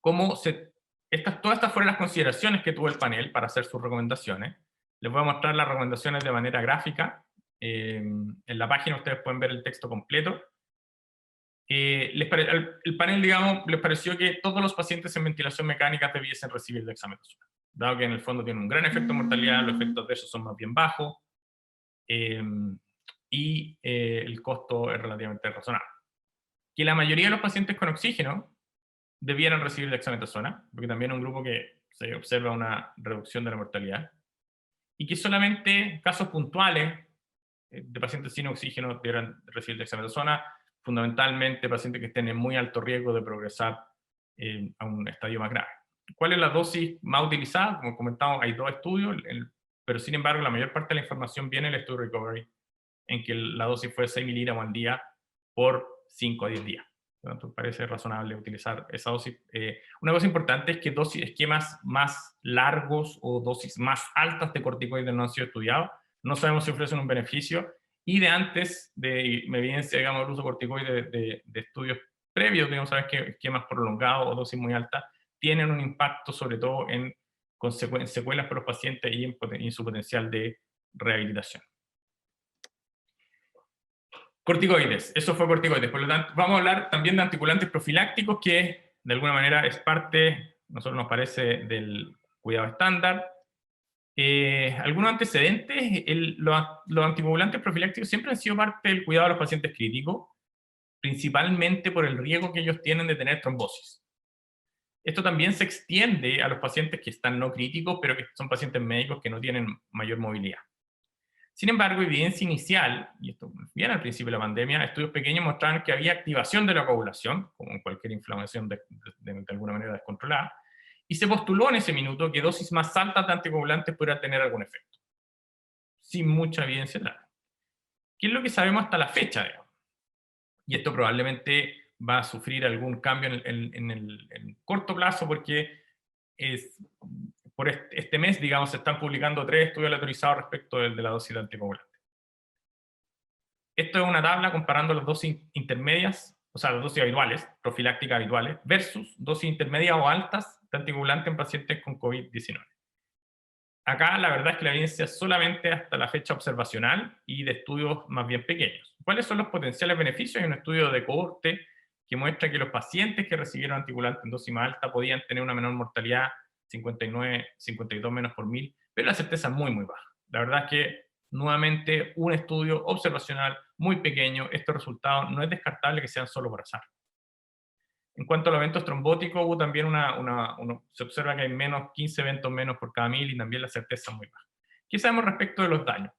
Todas estas fueron las consideraciones que tuvo el panel para hacer sus recomendaciones. Les voy a mostrar las recomendaciones de manera gráfica. En la página ustedes pueden ver el texto completo. El panel, digamos, les pareció que todos los pacientes en ventilación mecánica debiesen recibir dexametasona, dado que en el fondo tiene un gran efecto de mortalidad, los efectos de eso son más bien bajos, y el costo es relativamente razonable. Que la mayoría de los pacientes con oxígeno debieran recibir dexametasona, porque también es un grupo que se observa una reducción de la mortalidad, y que solamente casos puntuales de pacientes sin oxígeno debieran recibir dexametasona, fundamentalmente pacientes que estén en muy alto riesgo de progresar a un estadio más grave. ¿Cuál es la dosis más utilizada? Como comentamos, hay 2 estudios, pero sin embargo la mayor parte de la información viene del estudio Recovery, en que la dosis fue 6 miligramos al día por 5 a 10 días. Por lo tanto, parece razonable utilizar esa dosis. Una cosa importante es que esquemas más largos o dosis más altas de corticoides no han sido estudiados. No sabemos si ofrecen un beneficio, y de antes de evidencia, digamos, el uso de corticoides de estudios previos, digamos, sabes que esquemas prolongados o dosis muy altas tienen un impacto sobre todo en secuelas para los pacientes y en su potencial de rehabilitación. Corticoides, eso fue corticoides. Por lo tanto, vamos a hablar también de anticoagulantes profilácticos, que de alguna manera es parte, a nosotros nos parece, del cuidado estándar. Algunos antecedentes, los anticoagulantes profilácticos siempre han sido parte del cuidado de los pacientes críticos, principalmente por el riesgo que ellos tienen de tener trombosis. Esto también se extiende a los pacientes que están no críticos, pero que son pacientes médicos que no tienen mayor movilidad. Sin embargo, evidencia inicial, y esto bien al principio de la pandemia, estudios pequeños mostraron que había activación de la coagulación, como en cualquier inflamación de alguna manera descontrolada, y se postuló en ese minuto que dosis más altas de anticoagulantes podrían tener algún efecto, sin mucha evidencia clara. ¿Qué es lo que sabemos hasta la fecha, digamos? Y esto probablemente va a sufrir algún cambio en el corto plazo, porque por este mes, digamos, se están publicando 3 estudios aleatorizados respecto de la dosis de anticoagulante. Esto es una tabla comparando las dosis intermedias, o sea, las dosis habituales, profilácticas habituales, versus dosis intermedias o altas de anticoagulante en pacientes con COVID-19. Acá la verdad es que la evidencia es solamente hasta la fecha observacional y de estudios más bien pequeños. ¿Cuáles son los potenciales beneficios? Hay un estudio de cohorte que muestra que los pacientes que recibieron anticoagulante en dosis más alta podían tener una menor mortalidad, 59, 52 menos por 1000, pero la certeza es muy, muy baja. La verdad es que, nuevamente, un estudio observacional muy pequeño, estos resultados no es descartable que sean solo por azar. En cuanto a los eventos trombóticos, hubo también se observa que hay 15 eventos menos por cada 1000 y también la certeza es muy baja. ¿Qué sabemos respecto de los daños?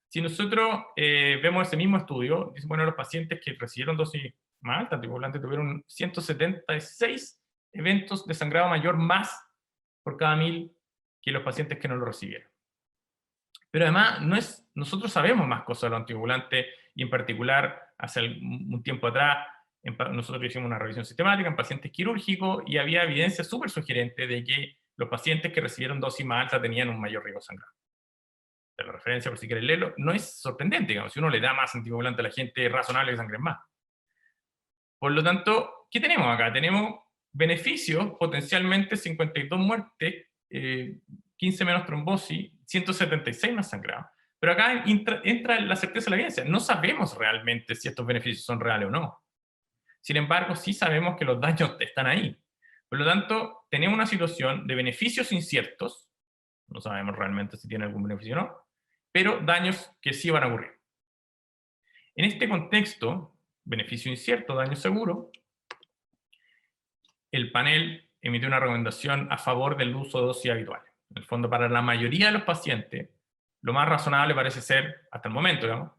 Si nosotros vemos ese mismo estudio, dice, bueno, los pacientes que recibieron dosis más alta anticoagulante tuvieron 176 eventos de sangrado mayor más por cada 1000 que los pacientes que no lo recibieron. Pero además, nosotros sabemos más cosas de los anticoagulantes, y en particular, hace un tiempo atrás, nosotros hicimos una revisión sistemática en pacientes quirúrgicos y había evidencia súper sugerente de que los pacientes que recibieron dosis más alta tenían un mayor riesgo de sangrado. De la referencia, por si quieren leerlo, no es sorprendente, digamos, si uno le da más anticoagulante a la gente, es razonable que sangren más. Por lo tanto, ¿qué tenemos acá? Tenemos beneficios, potencialmente 52 muertes, 15 menos trombosis, 176 más sangrado. Pero acá entra la certeza de la evidencia. No sabemos realmente si estos beneficios son reales o no. Sin embargo, sí sabemos que los daños están ahí. Por lo tanto, tenemos una situación de beneficios inciertos, no sabemos realmente si tiene algún beneficio o no, pero daños que sí van a ocurrir. En este contexto, beneficio incierto, daño seguro, el panel emitió una recomendación a favor del uso de dosis habituales. En el fondo, para la mayoría de los pacientes, lo más razonable parece ser, hasta el momento, digamos,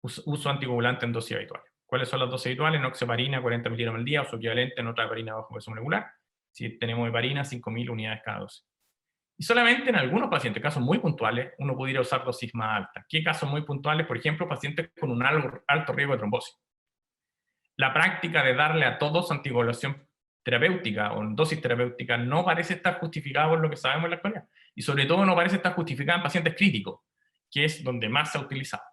uso anticoagulante en dosis habituales. ¿Cuáles son las dosis habituales? Enoxaparina, 40 miligramos al día, o su equivalente en otra heparina bajo peso molecular. Si tenemos heparina, 5.000 unidades cada dosis. Y solamente en algunos pacientes, casos muy puntuales, uno pudiera usar dosis más altas. ¿Qué casos muy puntuales? Por ejemplo, pacientes con un alto riesgo de trombosis. La práctica de darle a todos anticoagulación terapéutica o en dosis terapéutica no parece estar justificada por lo que sabemos en la actualidad. Y sobre todo no parece estar justificada en pacientes críticos, que es donde más se ha utilizado.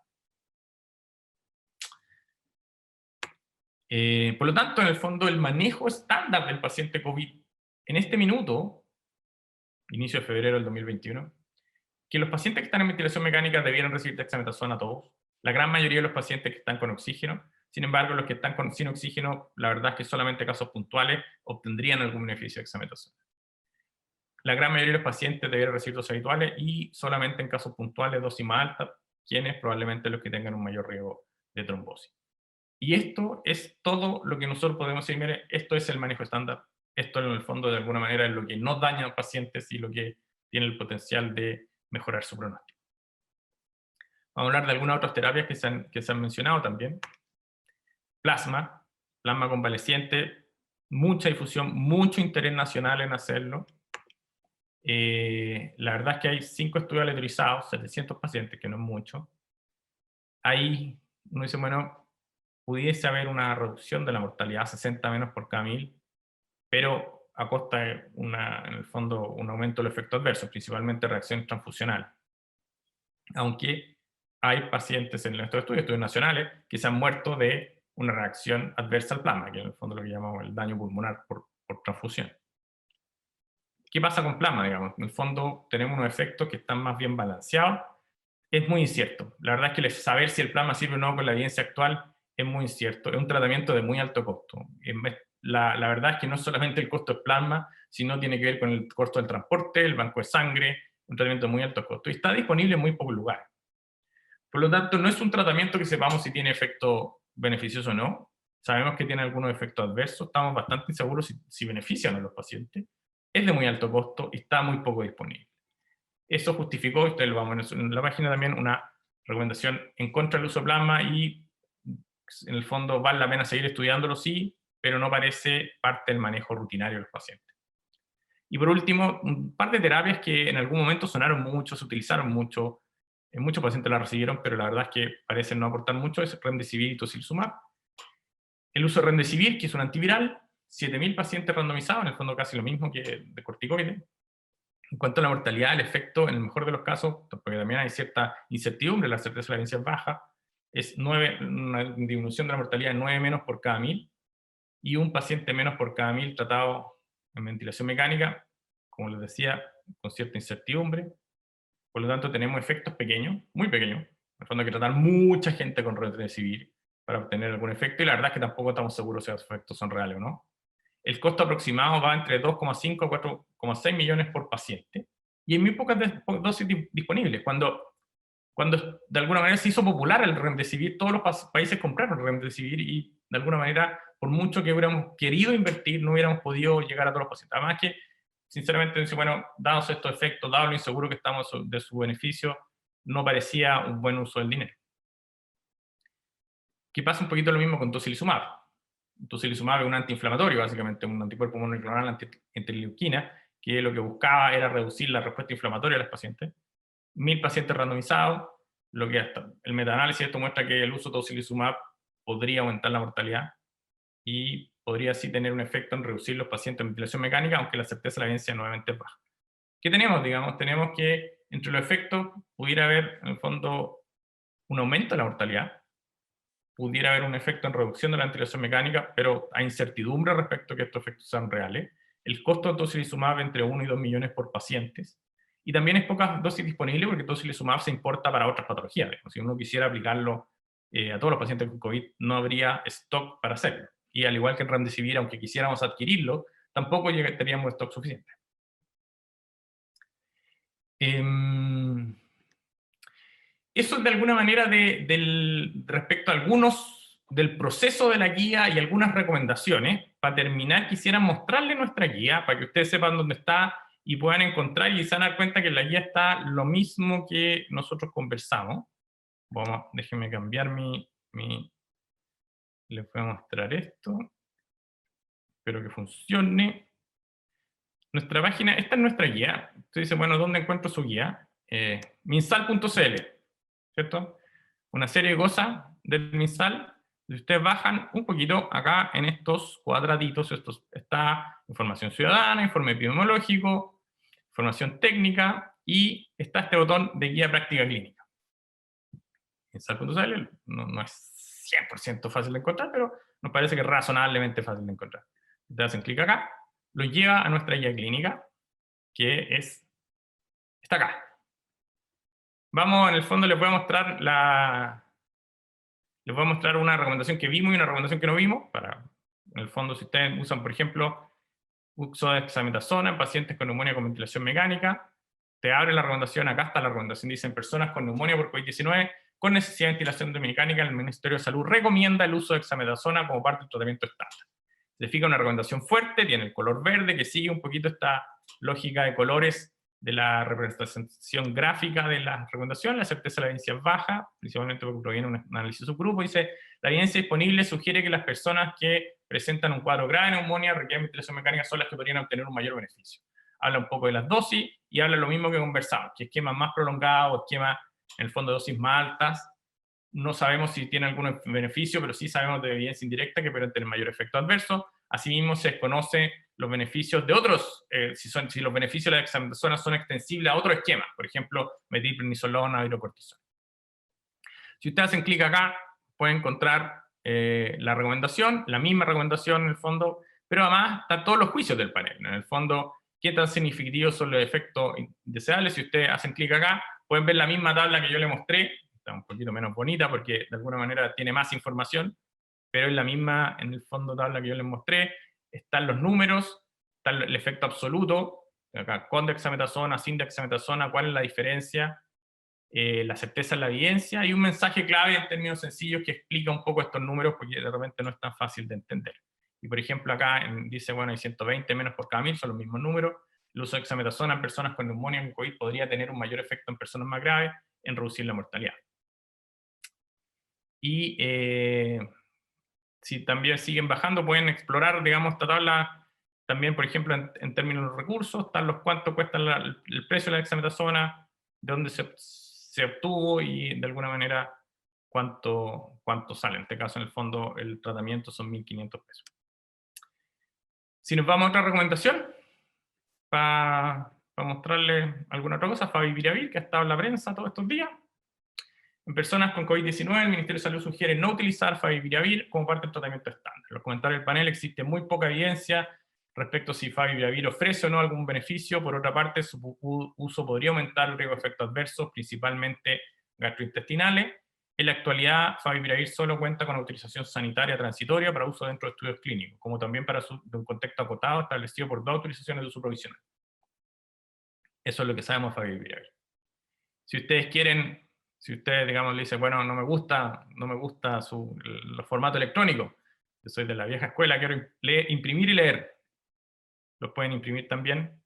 Por lo tanto, en el fondo, el manejo estándar del paciente COVID en este minuto, inicio de febrero del 2021, que los pacientes que están en ventilación mecánica debieran recibir dexametasona todos. La gran mayoría de los pacientes que están con oxígeno. Sin embargo, los que están sin oxígeno, la verdad es que solamente casos puntuales obtendrían algún beneficio de dexametasona. La gran mayoría de los pacientes debieran recibir dosis habituales y solamente en casos puntuales dosis más altas, quienes probablemente los que tengan un mayor riesgo de trombosis. Y esto es todo lo que nosotros podemos decir, mire, esto es el manejo estándar, esto en el fondo de alguna manera es lo que no daña a los pacientes y lo que tiene el potencial de mejorar su pronóstico. Vamos a hablar de algunas otras terapias que se han mencionado también. Plasma convaleciente, mucha difusión, mucho interés nacional en hacerlo. La verdad es que hay 5 estudios aleatorizados, 700 pacientes, que no es mucho. Ahí uno dice, bueno, pudiese haber una reducción de la mortalidad, 60 menos por cada 1000, pero a costa de, en el fondo, un aumento del efecto adverso, principalmente reacciones transfusionales. Aunque hay pacientes en estos estudios nacionales, que se han muerto de una reacción adversa al plasma, que en el fondo es lo que llamamos el daño pulmonar por transfusión. ¿Qué pasa con plasma, digamos? En el fondo tenemos unos efectos que están más bien balanceados. Es muy incierto. La verdad es que saber si el plasma sirve o no con la evidencia actual es muy incierto. Es un tratamiento de muy alto costo. La verdad es que no es solamente el costo del plasma, sino tiene que ver con el costo del transporte, el banco de sangre, un tratamiento de muy alto costo. Y está disponible en muy pocos lugares. Por lo tanto, no es un tratamiento que sepamos si tiene efecto beneficioso o no. Sabemos que tiene algunos efectos adversos. Estamos bastante inseguros si benefician a los pacientes. Es de muy alto costo y está muy poco disponible. Eso justificó, ustedes lo vamos a ver en la página también, una recomendación en contra del uso de plasma y en el fondo vale la pena seguir estudiándolo, sí, pero no parece parte del manejo rutinario de los pacientes. Y por último, un par de terapias que en algún momento sonaron mucho, se utilizaron mucho, muchos pacientes las recibieron, pero la verdad es que parecen no aportar mucho, es remdesivir y tocilizumab. El uso de remdesivir, que es un antiviral, 7.000 pacientes randomizados, en el fondo casi lo mismo que de corticoides. En cuanto a la mortalidad, el efecto, en el mejor de los casos, porque también hay cierta incertidumbre, la certeza de la evidencia es baja, es una disminución de la mortalidad de 9 menos por cada 1000, y un paciente menos por cada 1000 tratado en ventilación mecánica, como les decía, con cierta incertidumbre. Por lo tanto, tenemos efectos pequeños, muy pequeños. En el fondo hay que tratar mucha gente con remdesivir para obtener algún efecto, y la verdad es que tampoco estamos seguros si los efectos son reales o no. El costo aproximado va entre 2,5 a 4,6 millones por paciente, y hay muy pocas dosis disponibles. Cuando de alguna manera se hizo popular el remdesivir, todos los países compraron remdesivir y de alguna manera, por mucho que hubiéramos querido invertir, no hubiéramos podido llegar a todos los pacientes. Además que, sinceramente, bueno, dados estos efectos, dado lo inseguro que estamos de su beneficio, no parecía un buen uso del dinero. ¿Qué pasa un poquito lo mismo con tocilizumab? Tocilizumab es un antiinflamatorio, básicamente, un anticuerpo monoclonal anti-interleuquina, que lo que buscaba era reducir la respuesta inflamatoria de los pacientes. 1000 pacientes randomizados, lo que hasta el metaanálisis de esto muestra que el uso de tocilizumab podría aumentar la mortalidad y podría así tener un efecto en reducir los pacientes en ventilación mecánica, aunque la certeza de la evidencia nuevamente es baja. ¿Qué tenemos? Digamos, tenemos que entre los efectos pudiera haber, en el fondo, un aumento de la mortalidad, pudiera haber un efecto en reducción de la ventilación mecánica, pero hay incertidumbre respecto a que estos efectos sean reales. El costo de tocilizumab entre 1 y 2 millones por pacientes. Y también es pocas dosis disponibles porque tocilizumab se importa para otras patologías. Si uno quisiera aplicarlo a todos los pacientes con COVID, no habría stock para hacerlo. Y al igual que el remdesivir, aunque quisiéramos adquirirlo, tampoco teníamos stock suficiente. Eso es de alguna manera respecto a algunos del proceso de la guía y algunas recomendaciones. Para terminar, quisiera mostrarles nuestra guía para que ustedes sepan dónde está y puedan encontrar y se van a dar cuenta que en la guía está lo mismo que nosotros conversamos. Déjenme cambiar les voy a mostrar esto. Espero que funcione. nuestra página, esta es nuestra guía. Usted dice, bueno, ¿dónde encuentro su guía? Minsal.cl, ¿cierto? Una serie de cosas del Minsal. Si ustedes bajan un poquito acá en estos cuadraditos, está información ciudadana, informe epidemiológico, información técnica, y está este botón de guía práctica clínica. Minsal.cl no es 100% fácil de encontrar, pero nos parece que es razonablemente fácil de encontrar. Ustedes hacen clic acá, lo lleva a nuestra guía clínica, que está acá. Vamos, en el fondo les voy a mostrar una recomendación que vimos y una recomendación que no vimos, en el fondo, si ustedes usan, por ejemplo, uso de dexametasona en pacientes con neumonía con ventilación mecánica, te abre la recomendación, acá está la recomendación, dice, en personas con neumonía por COVID-19 con necesidad de ventilación mecánica, el Ministerio de Salud recomienda el uso de dexametasona como parte del tratamiento estándar. Se fija una recomendación fuerte, tiene el color verde, que sigue un poquito esta lógica de colores de la representación gráfica de la recomendación. La certeza de la evidencia es baja, principalmente porque proviene de un análisis de subgrupo. Dice, la evidencia disponible sugiere que las personas que presentan un cuadro grave de neumonía requieren ventilación mecánica son las que podrían obtener un mayor beneficio. Habla un poco de las dosis y habla lo mismo que conversamos, que esquemas más prolongados, esquemas en el fondo de dosis más altas. No sabemos si tiene algún beneficio, pero sí sabemos de evidencia indirecta que pueden tener mayor efecto adverso. Asimismo, se desconoce los beneficios de otros, si los beneficios de la dexametasona son extensibles a otros esquemas, por ejemplo, metilprednisolona, hidrocortisona. Si ustedes hacen clic acá, pueden encontrar la recomendación, la misma recomendación en el fondo, pero además están todos los juicios del panel. En el fondo, qué tan significativos son los efectos indeseables. Si ustedes hacen clic acá, pueden ver la misma tabla que yo les mostré. Está un poquito menos bonita porque de alguna manera tiene más información, pero es la misma, en el fondo, tabla que yo les mostré. Están los números, está el efecto absoluto, acá, con dexametasona, sin dexametasona, cuál es la diferencia, la certeza en la evidencia, y un mensaje clave en términos sencillos que explica un poco estos números, porque de repente no es tan fácil de entender. Y por ejemplo acá dice, bueno, hay 120 menos por cada 1000, son los mismos números. El uso de dexametasona en personas con neumonía en COVID podría tener un mayor efecto en personas más graves en reducir la mortalidad. Y si también siguen bajando, pueden explorar, digamos, esta tabla también, por ejemplo, en términos de recursos, están los cuánto cuesta el precio de la dexametasona, de dónde se obtuvo y de alguna manera cuánto sale. En este caso, en el fondo, el tratamiento son 1.500 pesos. Si nos vamos a otra recomendación, para mostrarles alguna otra cosa, favipiravir, que ha estado en la prensa todos estos días. En personas con COVID-19, el Ministerio de Salud sugiere no utilizar favipiravir como parte del tratamiento estándar. En los comentarios del panel existe muy poca evidencia respecto a si favipiravir ofrece o no algún beneficio. Por otra parte, su uso podría aumentar el riesgo de efectos adversos, principalmente gastrointestinales. En la actualidad, favipiravir solo cuenta con autorización sanitaria transitoria para uso dentro de estudios clínicos, como también para de un contexto acotado establecido por 2 autorizaciones de uso provisional. Eso es lo que sabemos de favipiravir. Si ustedes quieren, si ustedes, digamos, le dicen, bueno, no me gusta los formatos electrónicos, yo soy de la vieja escuela, quiero imprimir y leer, los pueden imprimir también,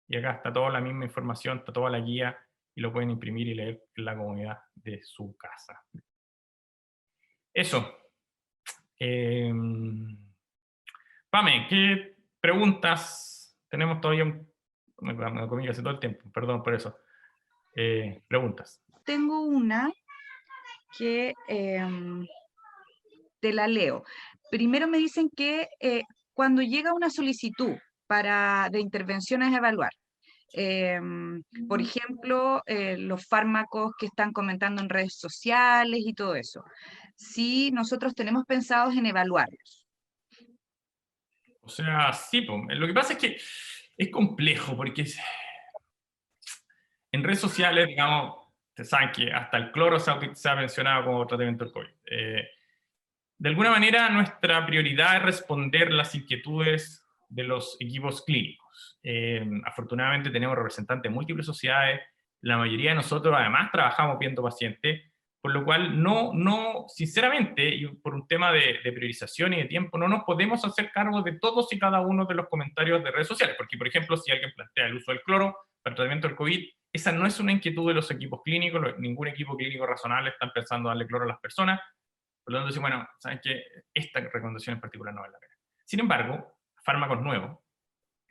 y acá está toda la misma información, está toda la guía, y lo pueden imprimir y leer en la comodidad de su casa. Eso. Pame, ¿qué preguntas? Tenemos todavía me comí casi todo el tiempo, perdón por eso. Preguntas. Tengo una que te la leo. Primero me dicen que cuando llega una solicitud de intervenciones a evaluar, por ejemplo, los fármacos que están comentando en redes sociales y todo eso, si nosotros tenemos pensados en evaluarlos. O sea, sí, lo que pasa es que es complejo, porque en redes sociales, digamos, ustedes saben que hasta el cloro se ha mencionado como tratamiento del COVID. De alguna manera, nuestra prioridad es responder las inquietudes de los equipos clínicos. Afortunadamente tenemos representantes de múltiples sociedades, la mayoría de nosotros además trabajamos viendo pacientes, por lo cual sinceramente, y por un tema de priorización y de tiempo, no nos podemos hacer cargo de todos y cada uno de los comentarios de redes sociales, porque por ejemplo, si alguien plantea el uso del cloro para el tratamiento del COVID, esa no es una inquietud de los equipos clínicos, ningún equipo clínico razonable está pensando darle cloro a las personas. Por lo tanto, decimos, bueno, ¿saben qué? Esta recomendación en particular no vale la pena. Sin embargo, fármacos nuevos,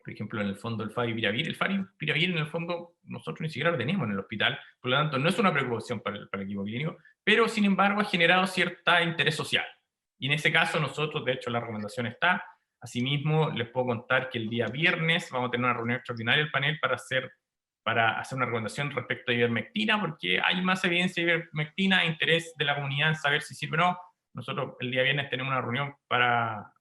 por ejemplo, en el fondo el favipiravir. El favipiravir, en el fondo, nosotros ni siquiera lo tenemos en el hospital, por lo tanto, no es una preocupación para el equipo clínico, pero sin embargo ha generado cierto interés social. Y en ese caso, nosotros, de hecho, la recomendación está. Asimismo, les puedo contar que el día viernes vamos a tener una reunión extraordinaria del panel para hacer una recomendación respecto a ivermectina, porque hay más evidencia de ivermectina, interés de la comunidad en saber si sirve o no. Nosotros el día viernes tenemos una reunión para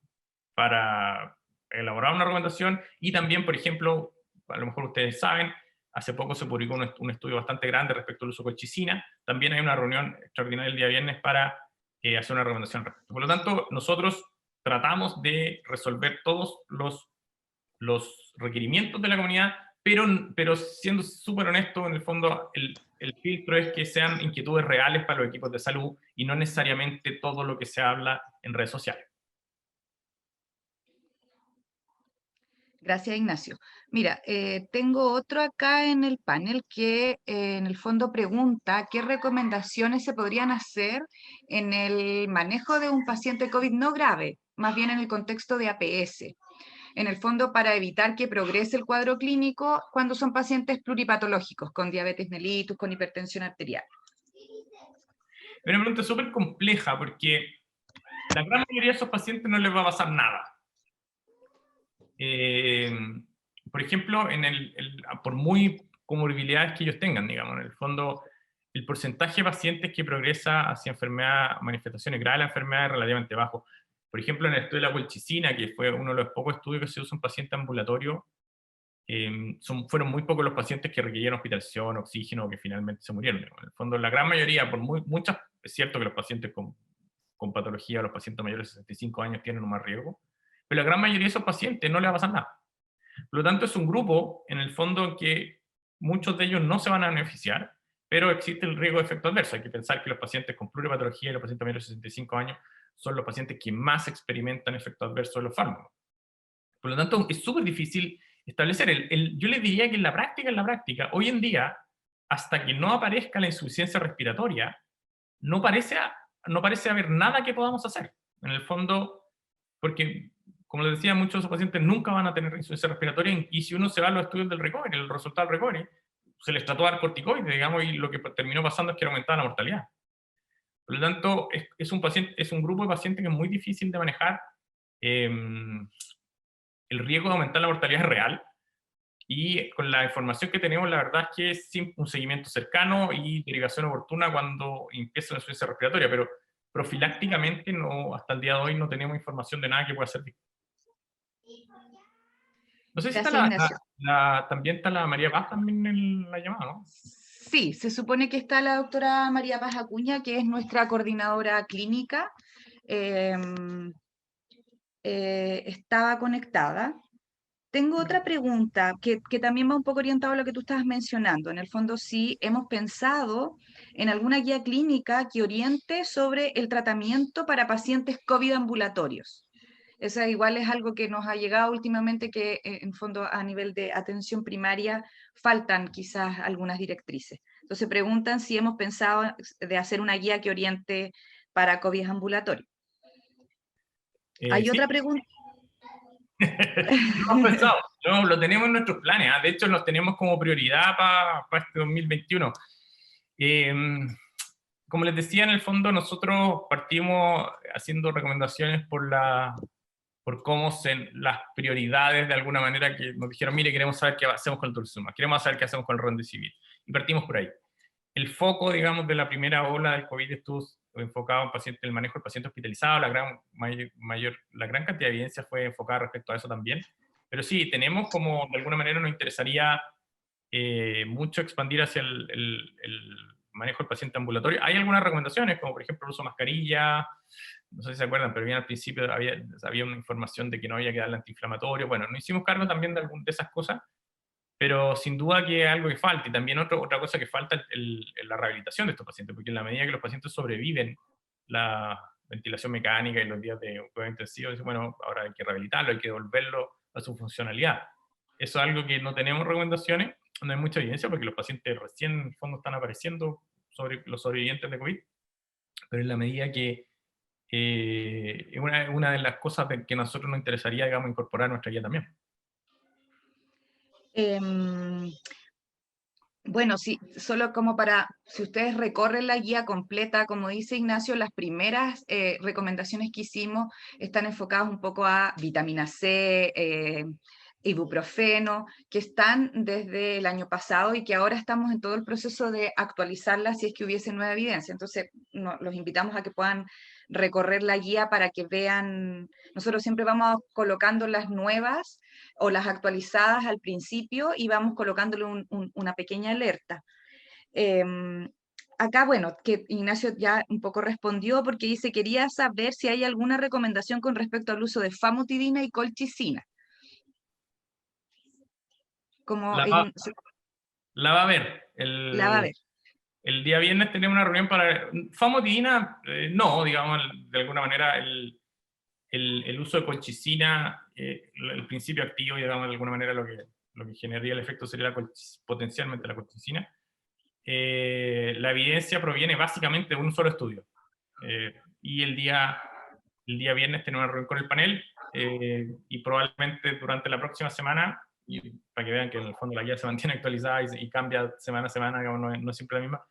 elaborar una recomendación, y también, por ejemplo, a lo mejor ustedes saben, hace poco se publicó un estudio bastante grande respecto al uso de colchicina. También hay una reunión extraordinaria el día viernes para hacer una recomendación al respecto. Por lo tanto, nosotros tratamos de resolver todos los requerimientos de la comunidad, pero siendo súper honesto, en el fondo, el filtro es que sean inquietudes reales para los equipos de salud y no necesariamente todo lo que se habla en redes sociales. Gracias, Ignacio. Mira, tengo otro acá en el panel que en el fondo pregunta qué recomendaciones se podrían hacer en el manejo de un paciente COVID no grave, más bien en el contexto de APS. En el fondo, para evitar que progrese el cuadro clínico cuando son pacientes pluripatológicos, con diabetes mellitus, con hipertensión arterial. Es una pregunta súper compleja, porque la gran mayoría de esos pacientes no les va a pasar nada. Por ejemplo, por muy comorbilidades que ellos tengan, digamos, en el fondo, el porcentaje de pacientes que progresa hacia enfermedad, manifestaciones graves de la enfermedad es relativamente bajo. Por ejemplo, en el estudio de la colchicina, que fue uno de los pocos estudios que se usa en paciente ambulatorio, fueron muy pocos los pacientes que requirieron hospitalización, oxígeno, que finalmente se murieron. Digamos. En el fondo, la gran mayoría, muchas, es cierto que los pacientes con patología, los pacientes mayores de 65 años tienen un más riesgo, pero la gran mayoría de esos pacientes no les va a pasar nada. Por lo tanto, es un grupo, en el fondo, en que muchos de ellos no se van a beneficiar, pero existe el riesgo de efecto adverso. Hay que pensar que los pacientes con pluripatología y los pacientes mayores de 65 años son los pacientes que más experimentan efectos adversos de los fármacos. Por lo tanto, es súper difícil establecer. Yo les diría que en la práctica, hoy en día, hasta que no aparezca la insuficiencia respiratoria, no parece haber nada que podamos hacer. En el fondo, porque, como les decía, muchos de esos pacientes nunca van a tener insuficiencia respiratoria, y si uno se va a los estudios del recovery, el resultado del recovery, se les trató de dar corticoides, digamos, y lo que terminó pasando es que aumentaba la mortalidad. Por lo tanto, es un grupo de pacientes que es muy difícil de manejar. El riesgo de aumentar la mortalidad es real, y con la información que tenemos, la verdad es que es un seguimiento cercano y derivación oportuna cuando empieza la insuficiencia respiratoria, pero profilácticamente hasta el día de hoy no tenemos información de nada que pueda servir. No sé si Gracias, está Ignacio. también está la María Paz también en la llamada, ¿no? Sí, se supone que está la doctora María Paz Acuña, que es nuestra coordinadora clínica. Estaba conectada. Tengo otra pregunta que también va un poco orientado a lo que tú estabas mencionando. En el fondo, sí, hemos pensado en alguna guía clínica que oriente sobre el tratamiento para pacientes COVID ambulatorios. Eso igual es algo que nos ha llegado últimamente, que en fondo a nivel de atención primaria faltan quizás algunas directrices. Entonces preguntan si hemos pensado de hacer una guía que oriente para COVID ambulatorios. Hay Sí. otra pregunta. Lo hemos pensado, lo tenemos en nuestros planes. De hecho, los tenemos como prioridad para este 2021. Como les decía, en el fondo nosotros partimos haciendo recomendaciones por cómo las prioridades, de alguna manera, que nos dijeron: mire, queremos saber qué hacemos con el Tocilizumab, queremos saber qué hacemos con el Remdesivir, y partimos por ahí. El foco, digamos, de la primera ola del COVID estuvo enfocado en el manejo del paciente hospitalizado. La gran cantidad de evidencia fue enfocada respecto a eso también. Pero sí, tenemos como, de alguna manera, nos interesaría mucho expandir hacia el manejo del paciente ambulatorio. Hay algunas recomendaciones, como por ejemplo el uso de mascarilla. No sé si se acuerdan, pero bien al principio había una información de que no había que darle antiinflamatorio. Bueno, nos hicimos cargo también de esas cosas, pero sin duda que es algo que falta. Y también otra cosa que falta es la rehabilitación de estos pacientes, porque en la medida que los pacientes sobreviven la ventilación mecánica y los días de cuidado intensivo, bueno, ahora hay que rehabilitarlo, hay que devolverlo a su funcionalidad. Eso es algo que no tenemos recomendaciones, no hay mucha evidencia, porque los pacientes recién en el fondo están apareciendo sobre los sobrevivientes de COVID, pero en la medida que una de las cosas que a nosotros nos interesaría, digamos, incorporar a nuestra guía también. Em, Bueno, sí, solo como para, si ustedes recorren la guía completa, como dice Ignacio, las primeras recomendaciones que hicimos están enfocadas un poco a vitamina C, ibuprofeno, que están desde el año pasado y que ahora estamos en todo el proceso de actualizarlas si es que hubiese nueva evidencia. Entonces, los invitamos a que puedan recorrer la guía para que vean, nosotros siempre vamos colocando las nuevas o las actualizadas al principio y vamos colocándole una pequeña alerta. Acá, bueno, que Ignacio ya un poco respondió porque dice, quería saber si hay alguna recomendación con respecto al uso de famotidina y colchicina. Como La va, se- la va a ver. la va a ver. El día viernes tenemos una reunión para famotidina, no, digamos, de alguna manera el uso de colchicina, el principio activo, digamos, de alguna manera lo que generaría el efecto sería potencialmente la colchicina. La evidencia proviene básicamente de un solo estudio. Y el día viernes tenemos una reunión con el panel y probablemente durante la próxima semana, y para que vean que en el fondo la guía se mantiene actualizada y cambia semana a semana, digamos, no es siempre la misma,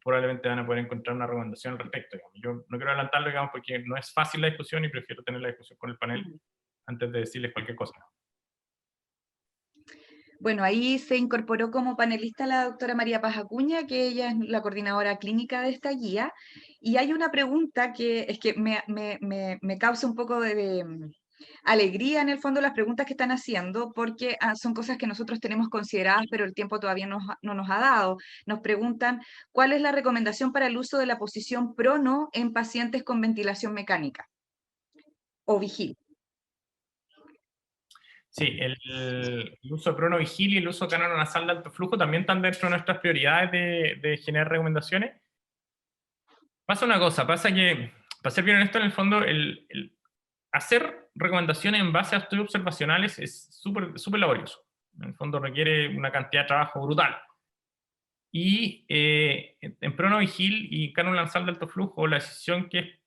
probablemente van a poder encontrar una recomendación al respecto. Digamos. Yo no quiero adelantarlo, digamos, porque no es fácil la discusión y prefiero tener la discusión con el panel antes de decirles cualquier cosa. Bueno, ahí se incorporó como panelista la doctora María Paz Acuña, que ella es la coordinadora clínica de esta guía, y hay una pregunta que es que me causa un poco de alegría en el fondo las preguntas que están haciendo, porque son cosas que nosotros tenemos consideradas, pero el tiempo todavía no nos ha dado. Nos preguntan, ¿cuál es la recomendación para el uso de la posición prono en pacientes con ventilación mecánica o vigil? Sí, el uso de cronovigil y el uso de canal nasal de alto flujo también están dentro de nuestras prioridades de generar recomendaciones. Pasa una cosa, pasa que, para ser bien honesto, en el fondo, el hacer recomendaciones en base a estudios observacionales es súper laborioso. En el fondo requiere una cantidad de trabajo brutal. Y en Pronovigil y cánula nasal de alto flujo, la decisión que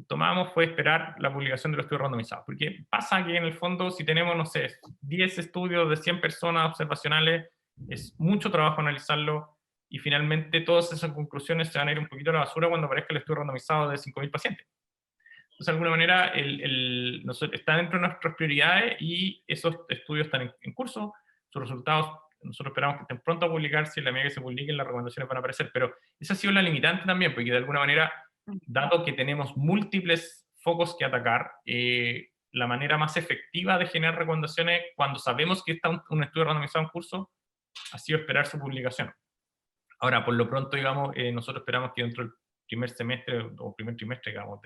tomamos fue esperar la publicación de los estudios randomizados. Porque pasa que en el fondo, si tenemos, no sé, 10 estudios de 100 personas observacionales, es mucho trabajo analizarlo y finalmente todas esas conclusiones se van a ir un poquito a la basura cuando aparezca el estudio randomizado de 5.000 pacientes. Entonces, de alguna manera, está dentro de nuestras prioridades y esos estudios están en curso. Sus resultados, nosotros esperamos que estén pronto a publicarse y la medida que se publiquen, las recomendaciones van a aparecer. Pero esa ha sido la limitante también, porque de alguna manera, dado que tenemos múltiples focos que atacar, la manera más efectiva de generar recomendaciones cuando sabemos que está un estudio randomizado en curso ha sido esperar su publicación. Ahora, por lo pronto, digamos, nosotros esperamos que dentro del primer semestre o primer trimestre, digamos,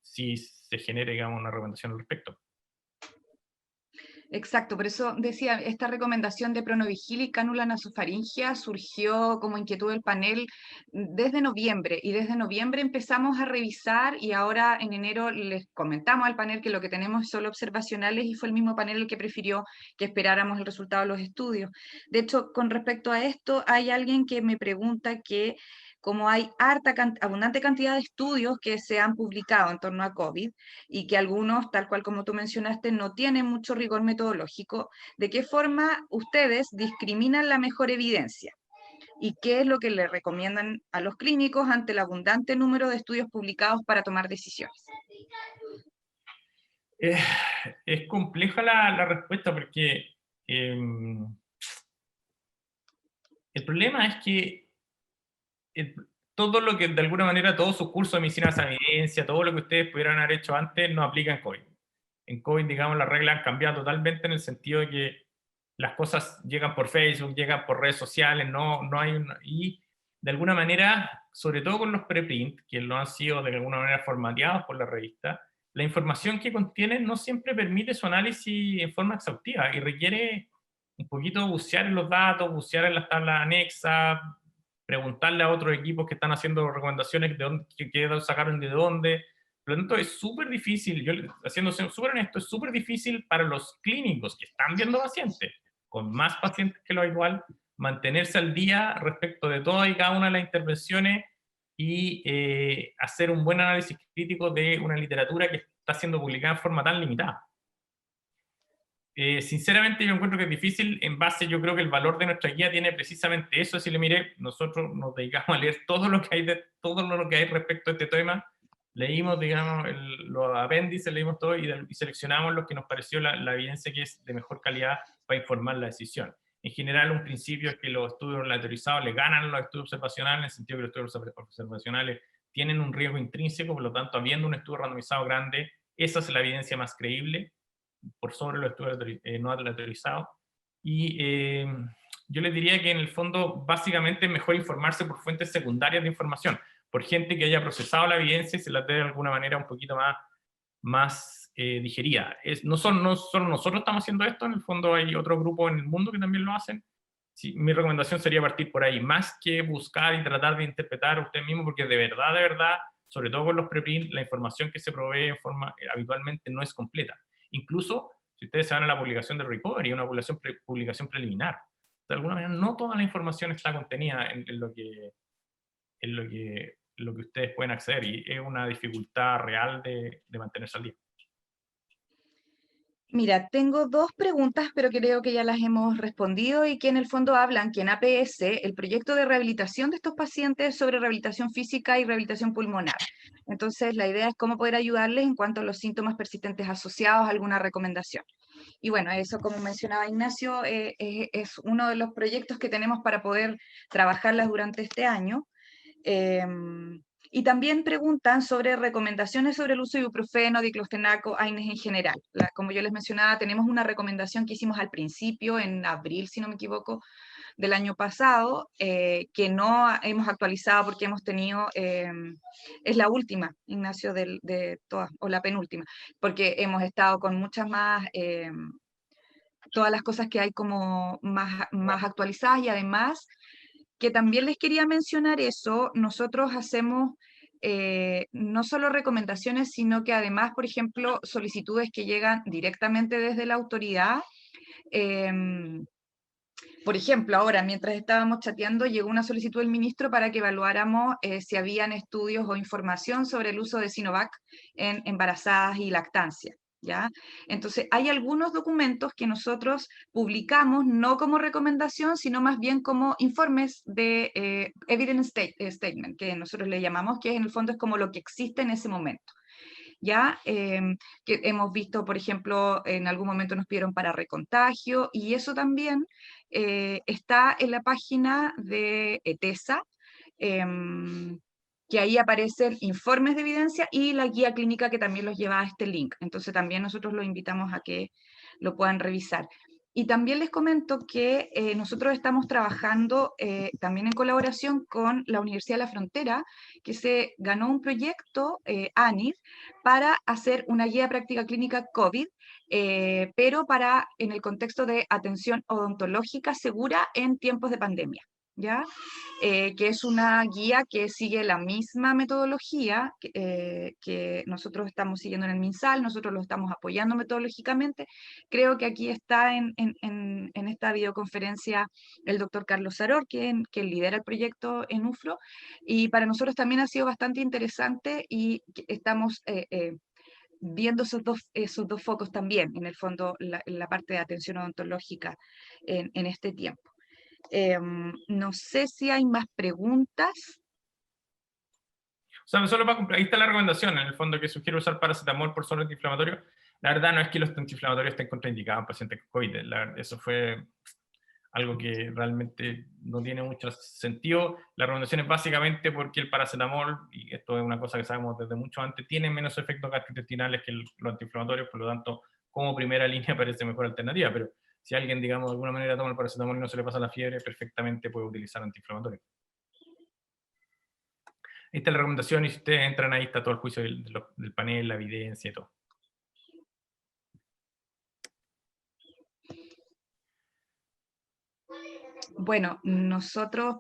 si se genere, digamos, una recomendación al respecto. Exacto, por eso decía, esta recomendación de pronovigil y cánula nasofaringea surgió como inquietud del panel desde noviembre, y desde noviembre empezamos a revisar y ahora en enero les comentamos al panel que lo que tenemos es solo observacionales y fue el mismo panel el que prefirió que esperáramos el resultado de los estudios. De hecho, con respecto a esto, hay alguien que me pregunta que como hay abundante cantidad de estudios que se han publicado en torno a COVID y que algunos, tal cual como tú mencionaste, no tienen mucho rigor metodológico, ¿de qué forma ustedes discriminan la mejor evidencia? ¿Y qué es lo que le recomiendan a los clínicos ante el abundante número de estudios publicados para tomar decisiones? Es compleja la respuesta porque el problema es que todo lo que de alguna manera, todos sus cursos de medicina de evidencia, todo lo que ustedes pudieran haber hecho antes, no aplica en COVID. En COVID, digamos, las reglas han cambiado totalmente en el sentido de que las cosas llegan por Facebook, llegan por redes sociales, no hay y de alguna manera, sobre todo con los preprint, que no han sido de alguna manera formateados por la revista, la información que contienen no siempre permite su análisis en forma exhaustiva y requiere un poquito bucear en los datos, bucear en las tablas anexas, preguntarle a otros equipos que están haciendo recomendaciones de dónde, que sacaron de dónde. Por lo tanto, es súper difícil, yo haciéndose súper honesto, es súper difícil para los clínicos que están viendo pacientes, con más pacientes que lo habitual, mantenerse al día respecto de todas y cada una de las intervenciones y hacer un buen análisis crítico de una literatura que está siendo publicada en forma tan limitada. Sinceramente yo encuentro que es difícil, en base, yo creo que el valor de nuestra guía tiene precisamente eso. Si le mire, nosotros nos dedicamos a leer todo lo que hay, todo lo que hay respecto a este tema, leímos, digamos, los apéndices, leímos todo y seleccionamos los que nos pareció la evidencia que es de mejor calidad para informar la decisión. En general, un principio es que los estudios relatorizados le ganan a los estudios observacionales, en el sentido que los estudios observacionales tienen un riesgo intrínseco, por lo tanto, habiendo un estudio randomizado grande, esa es la evidencia más creíble por sobre los estudios no aleatorizados. Y yo les diría que en el fondo básicamente es mejor informarse por fuentes secundarias de información, por gente que haya procesado la evidencia y se la dé de alguna manera un poquito más digerida. No solo nosotros estamos haciendo esto, en el fondo hay otro grupo en el mundo que también lo hacen. Sí, mi recomendación sería partir por ahí, más que buscar y tratar de interpretar usted mismo, porque de verdad, sobre todo con los preprint, la información que se provee en forma, habitualmente no es completa. Incluso, si ustedes se van a la publicación de Recovery, una publicación preliminar, de alguna manera no toda la información está contenida en lo que ustedes pueden acceder, y es una dificultad real de mantenerse al día. Mira, tengo dos preguntas, pero creo que ya las hemos respondido y que en el fondo hablan que en APS, el proyecto de rehabilitación de estos pacientes es sobre rehabilitación física y rehabilitación pulmonar. Entonces, la idea es cómo poder ayudarles en cuanto a los síntomas persistentes asociados a alguna recomendación. Y bueno, eso, como mencionaba Ignacio, es uno de los proyectos que tenemos para poder trabajarlas durante este año. Y también preguntan sobre recomendaciones sobre el uso de ibuprofeno, diclofenaco, AINES en general. Como yo les mencionaba, tenemos una recomendación que hicimos al principio, en abril, si no me equivoco, del año pasado, que no hemos actualizado porque hemos tenido, es la última, Ignacio, de todas, o la penúltima, porque hemos estado con muchas más, todas las cosas que hay como más actualizadas, y además que también les quería mencionar eso, nosotros hacemos no solo recomendaciones, sino que además, por ejemplo, solicitudes que llegan directamente desde la autoridad. Por ejemplo, ahora, mientras estábamos chateando, llegó una solicitud del ministro para que evaluáramos si habían estudios o información sobre el uso de Sinovac en embarazadas y lactancia. ¿Ya? Entonces, hay algunos documentos que nosotros publicamos no como recomendación, sino más bien como informes de evidence statement, que nosotros le llamamos, que en el fondo es como lo que existe en ese momento. ¿Ya? Que hemos visto, por ejemplo, en algún momento nos pidieron para recontagio, y eso también está en la página de ETESA, que ahí aparecen informes de evidencia y la guía clínica que también los lleva a este link. Entonces también nosotros los invitamos a que lo puedan revisar. Y también les comento que nosotros estamos trabajando también en colaboración con la Universidad de la Frontera, que se ganó un proyecto, ANID, para hacer una guía práctica clínica COVID, pero en el contexto de atención odontológica segura en tiempos de pandemia. ¿Ya? Que es una guía que sigue la misma metodología que nosotros estamos siguiendo en el MinSal, nosotros lo estamos apoyando metodológicamente. Creo que aquí está en esta videoconferencia el doctor Carlos Saror, que lidera el proyecto en UFRO, y para nosotros también ha sido bastante interesante, y estamos viendo esos dos focos también, en el fondo, la parte de atención odontológica en este tiempo. No sé si hay más preguntas. O sea, solo para cumplir, ahí está la recomendación, en el fondo, que sugiere usar paracetamol por sobre antiinflamatorio. La verdad no es que los antiinflamatorios estén contraindicados en pacientes con COVID. Eso fue algo que realmente no tiene mucho sentido. La recomendación es básicamente porque el paracetamol, y esto es una cosa que sabemos desde mucho antes, tiene menos efectos gastrointestinales que los antiinflamatorios, por lo tanto, como primera línea parece mejor alternativa, pero si alguien, digamos, de alguna manera toma el paracetamol y no se le pasa la fiebre, perfectamente puede utilizar antiinflamatorios. Ahí está la recomendación, y si ustedes entran ahí está todo el juicio del panel, la evidencia y todo. Bueno, nosotros,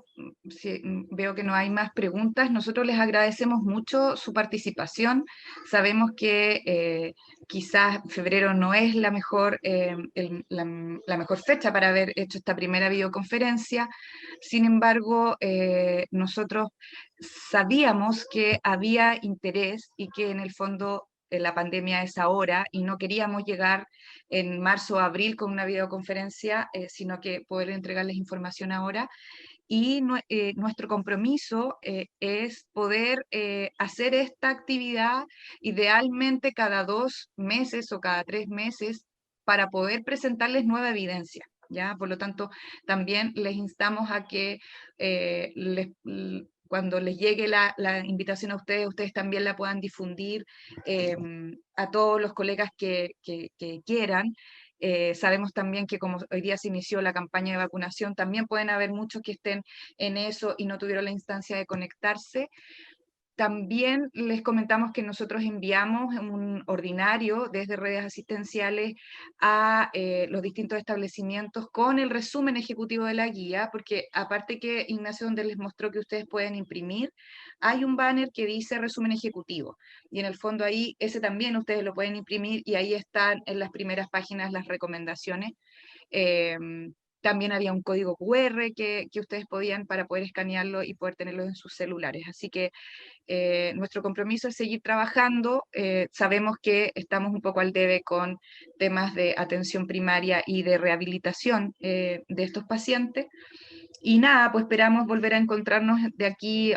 veo que no hay más preguntas, nosotros les agradecemos mucho su participación. Sabemos que quizás febrero no es la mejor, la mejor fecha para haber hecho esta primera videoconferencia. Sin embargo, nosotros sabíamos que había interés y que en el fondo la pandemia es ahora y no queríamos llegar en marzo o abril con una videoconferencia, sino que poder entregarles información ahora. Y nuestro compromiso es poder hacer esta actividad idealmente cada 2 meses o cada 3 meses para poder presentarles nueva evidencia. ¿Ya? Por lo tanto, también les instamos a que cuando les llegue la invitación a ustedes, ustedes también la puedan difundir a todos los colegas que quieran. Sabemos también que como hoy día se inició la campaña de vacunación, también pueden haber muchos que estén en eso y no tuvieron la instancia de conectarse. También les comentamos que nosotros enviamos un ordinario desde redes asistenciales a los distintos establecimientos con el resumen ejecutivo de la guía, porque aparte que Ignacio donde les mostró que ustedes pueden imprimir, hay un banner que dice resumen ejecutivo, y en el fondo ahí ese también ustedes lo pueden imprimir y ahí están en las primeras páginas las recomendaciones. También había un código QR que ustedes podían para poder escanearlo y poder tenerlo en sus celulares. Así que nuestro compromiso es seguir trabajando. Sabemos que estamos un poco al debe con temas de atención primaria y de rehabilitación de estos pacientes. Y nada, pues esperamos volver a encontrarnos de aquí.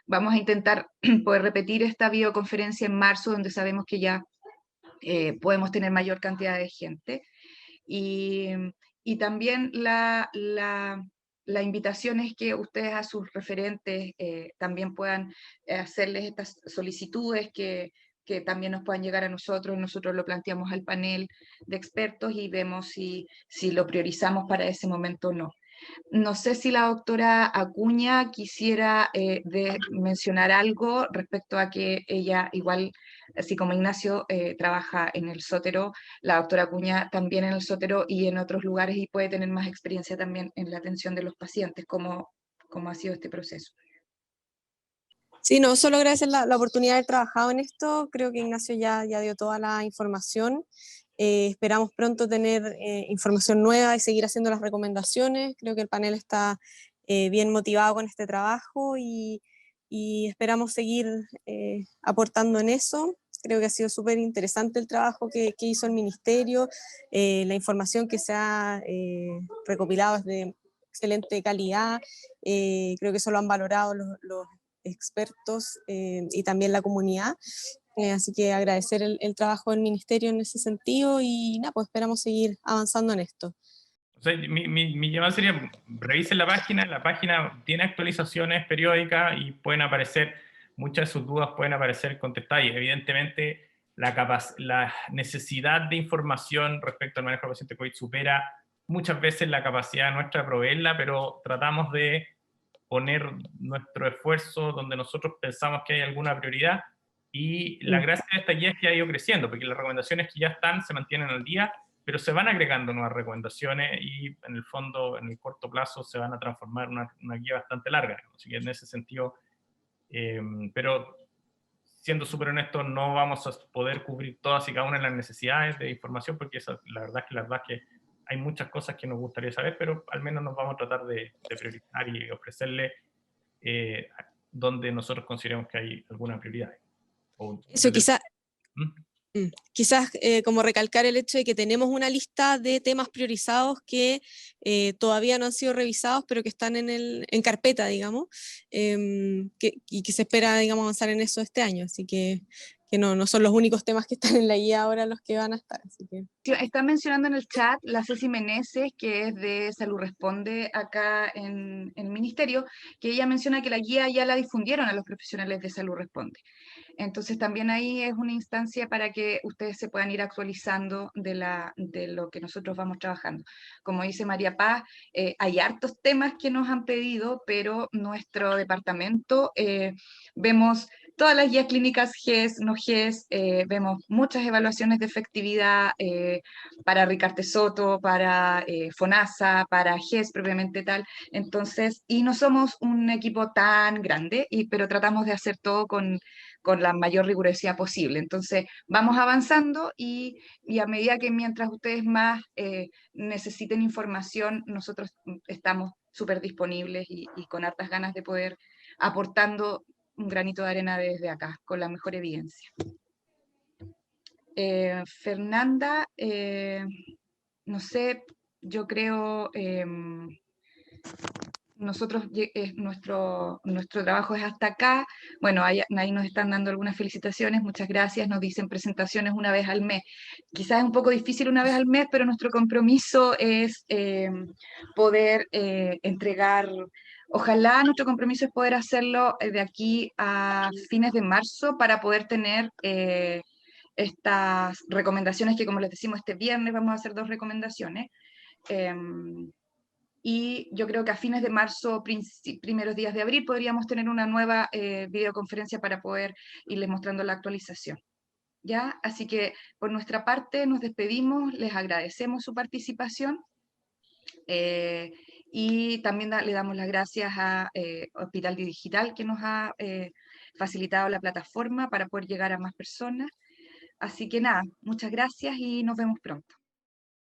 Vamos a intentar poder repetir esta videoconferencia en marzo, donde sabemos que ya podemos tener mayor cantidad de gente. Y también la invitación es que ustedes a sus referentes también puedan hacerles estas solicitudes que también nos puedan llegar a nosotros. Nosotros lo planteamos al panel de expertos y vemos si lo priorizamos para ese momento o no. No sé si la doctora Acuña quisiera mencionar algo respecto a que ella igual, así como Ignacio trabaja en el Sótero, la doctora Acuña también en el Sótero y en otros lugares y puede tener más experiencia también en la atención de los pacientes, cómo ha sido este proceso. Sí, no, solo agradecer la oportunidad de haber trabajado en esto. Creo que Ignacio ya dio toda la información. Esperamos pronto tener información nueva y seguir haciendo las recomendaciones. Creo que el panel está bien motivado con este trabajo y esperamos seguir aportando en eso. Creo que ha sido súper interesante el trabajo que hizo el ministerio. La información que se ha recopilado es de excelente calidad. Creo que eso lo han valorado los expertos y también la comunidad. Así que agradecer el trabajo del ministerio en ese sentido y nada, pues esperamos seguir avanzando en esto. O sea, mi llamada sería, revisen la página tiene actualizaciones periódicas y pueden aparecer, muchas de sus dudas pueden aparecer contestadas y evidentemente la necesidad de información respecto al manejo del paciente COVID supera muchas veces la capacidad nuestra de proveerla, pero tratamos de poner nuestro esfuerzo donde nosotros pensamos que hay alguna prioridad. Y la gracia de esta guía es que ha ido creciendo, porque las recomendaciones que ya están se mantienen al día, pero se van agregando nuevas recomendaciones y en el fondo, en el corto plazo, se van a transformar en una guía bastante larga. Así que en ese sentido, pero siendo súper honestos, no vamos a poder cubrir todas y cada una de las necesidades de información, porque la verdad es que hay muchas cosas que nos gustaría saber, pero al menos nos vamos a tratar de priorizar y ofrecerle donde nosotros consideremos que hay alguna prioridad. Eso quizás ¿Mm? Quizás como recalcar el hecho de que tenemos una lista de temas priorizados que todavía no han sido revisados, pero que están en carpeta, digamos, y que se espera, digamos, avanzar en eso este año. Así que no son los únicos temas que están en la guía ahora los que van a estar. Así que... Está mencionando en el chat la Ceci Meneses, que es de Salud Responde acá en el ministerio, que ella menciona que la guía ya la difundieron a los profesionales de Salud Responde. Entonces también ahí es una instancia para que ustedes se puedan ir actualizando de lo que nosotros vamos trabajando. Como dice María Paz, hay hartos temas que nos han pedido, pero nuestro departamento vemos todas las guías clínicas GES, no GES, vemos muchas evaluaciones de efectividad para Ricarte Soto, para FONASA, para GES propiamente tal. Entonces, y no somos un equipo tan grande, pero tratamos de hacer todo con la mayor rigurosidad posible. Entonces, vamos avanzando y a medida que mientras ustedes más necesiten información, nosotros estamos súper disponibles y con hartas ganas de poder aportando un granito de arena desde acá, con la mejor evidencia. Fernanda, no sé, yo creo, nosotros, nuestro trabajo es hasta acá. Bueno, ahí nos están dando algunas felicitaciones, muchas gracias, nos dicen presentaciones una vez al mes. Quizás es un poco difícil una vez al mes, pero nuestro compromiso es poder entregar, ojalá nuestro compromiso es poder hacerlo de aquí a fines de marzo para poder tener estas recomendaciones que, como les decimos, este viernes vamos a hacer 2 recomendaciones. Y yo creo que a fines de marzo, primeros días de abril, podríamos tener una nueva videoconferencia para poder irles mostrando la actualización. ¿Ya? Así que por nuestra parte nos despedimos, les agradecemos su participación y también le damos las gracias a Hospital Digital que nos ha facilitado la plataforma para poder llegar a más personas. Así que nada, muchas gracias y nos vemos pronto.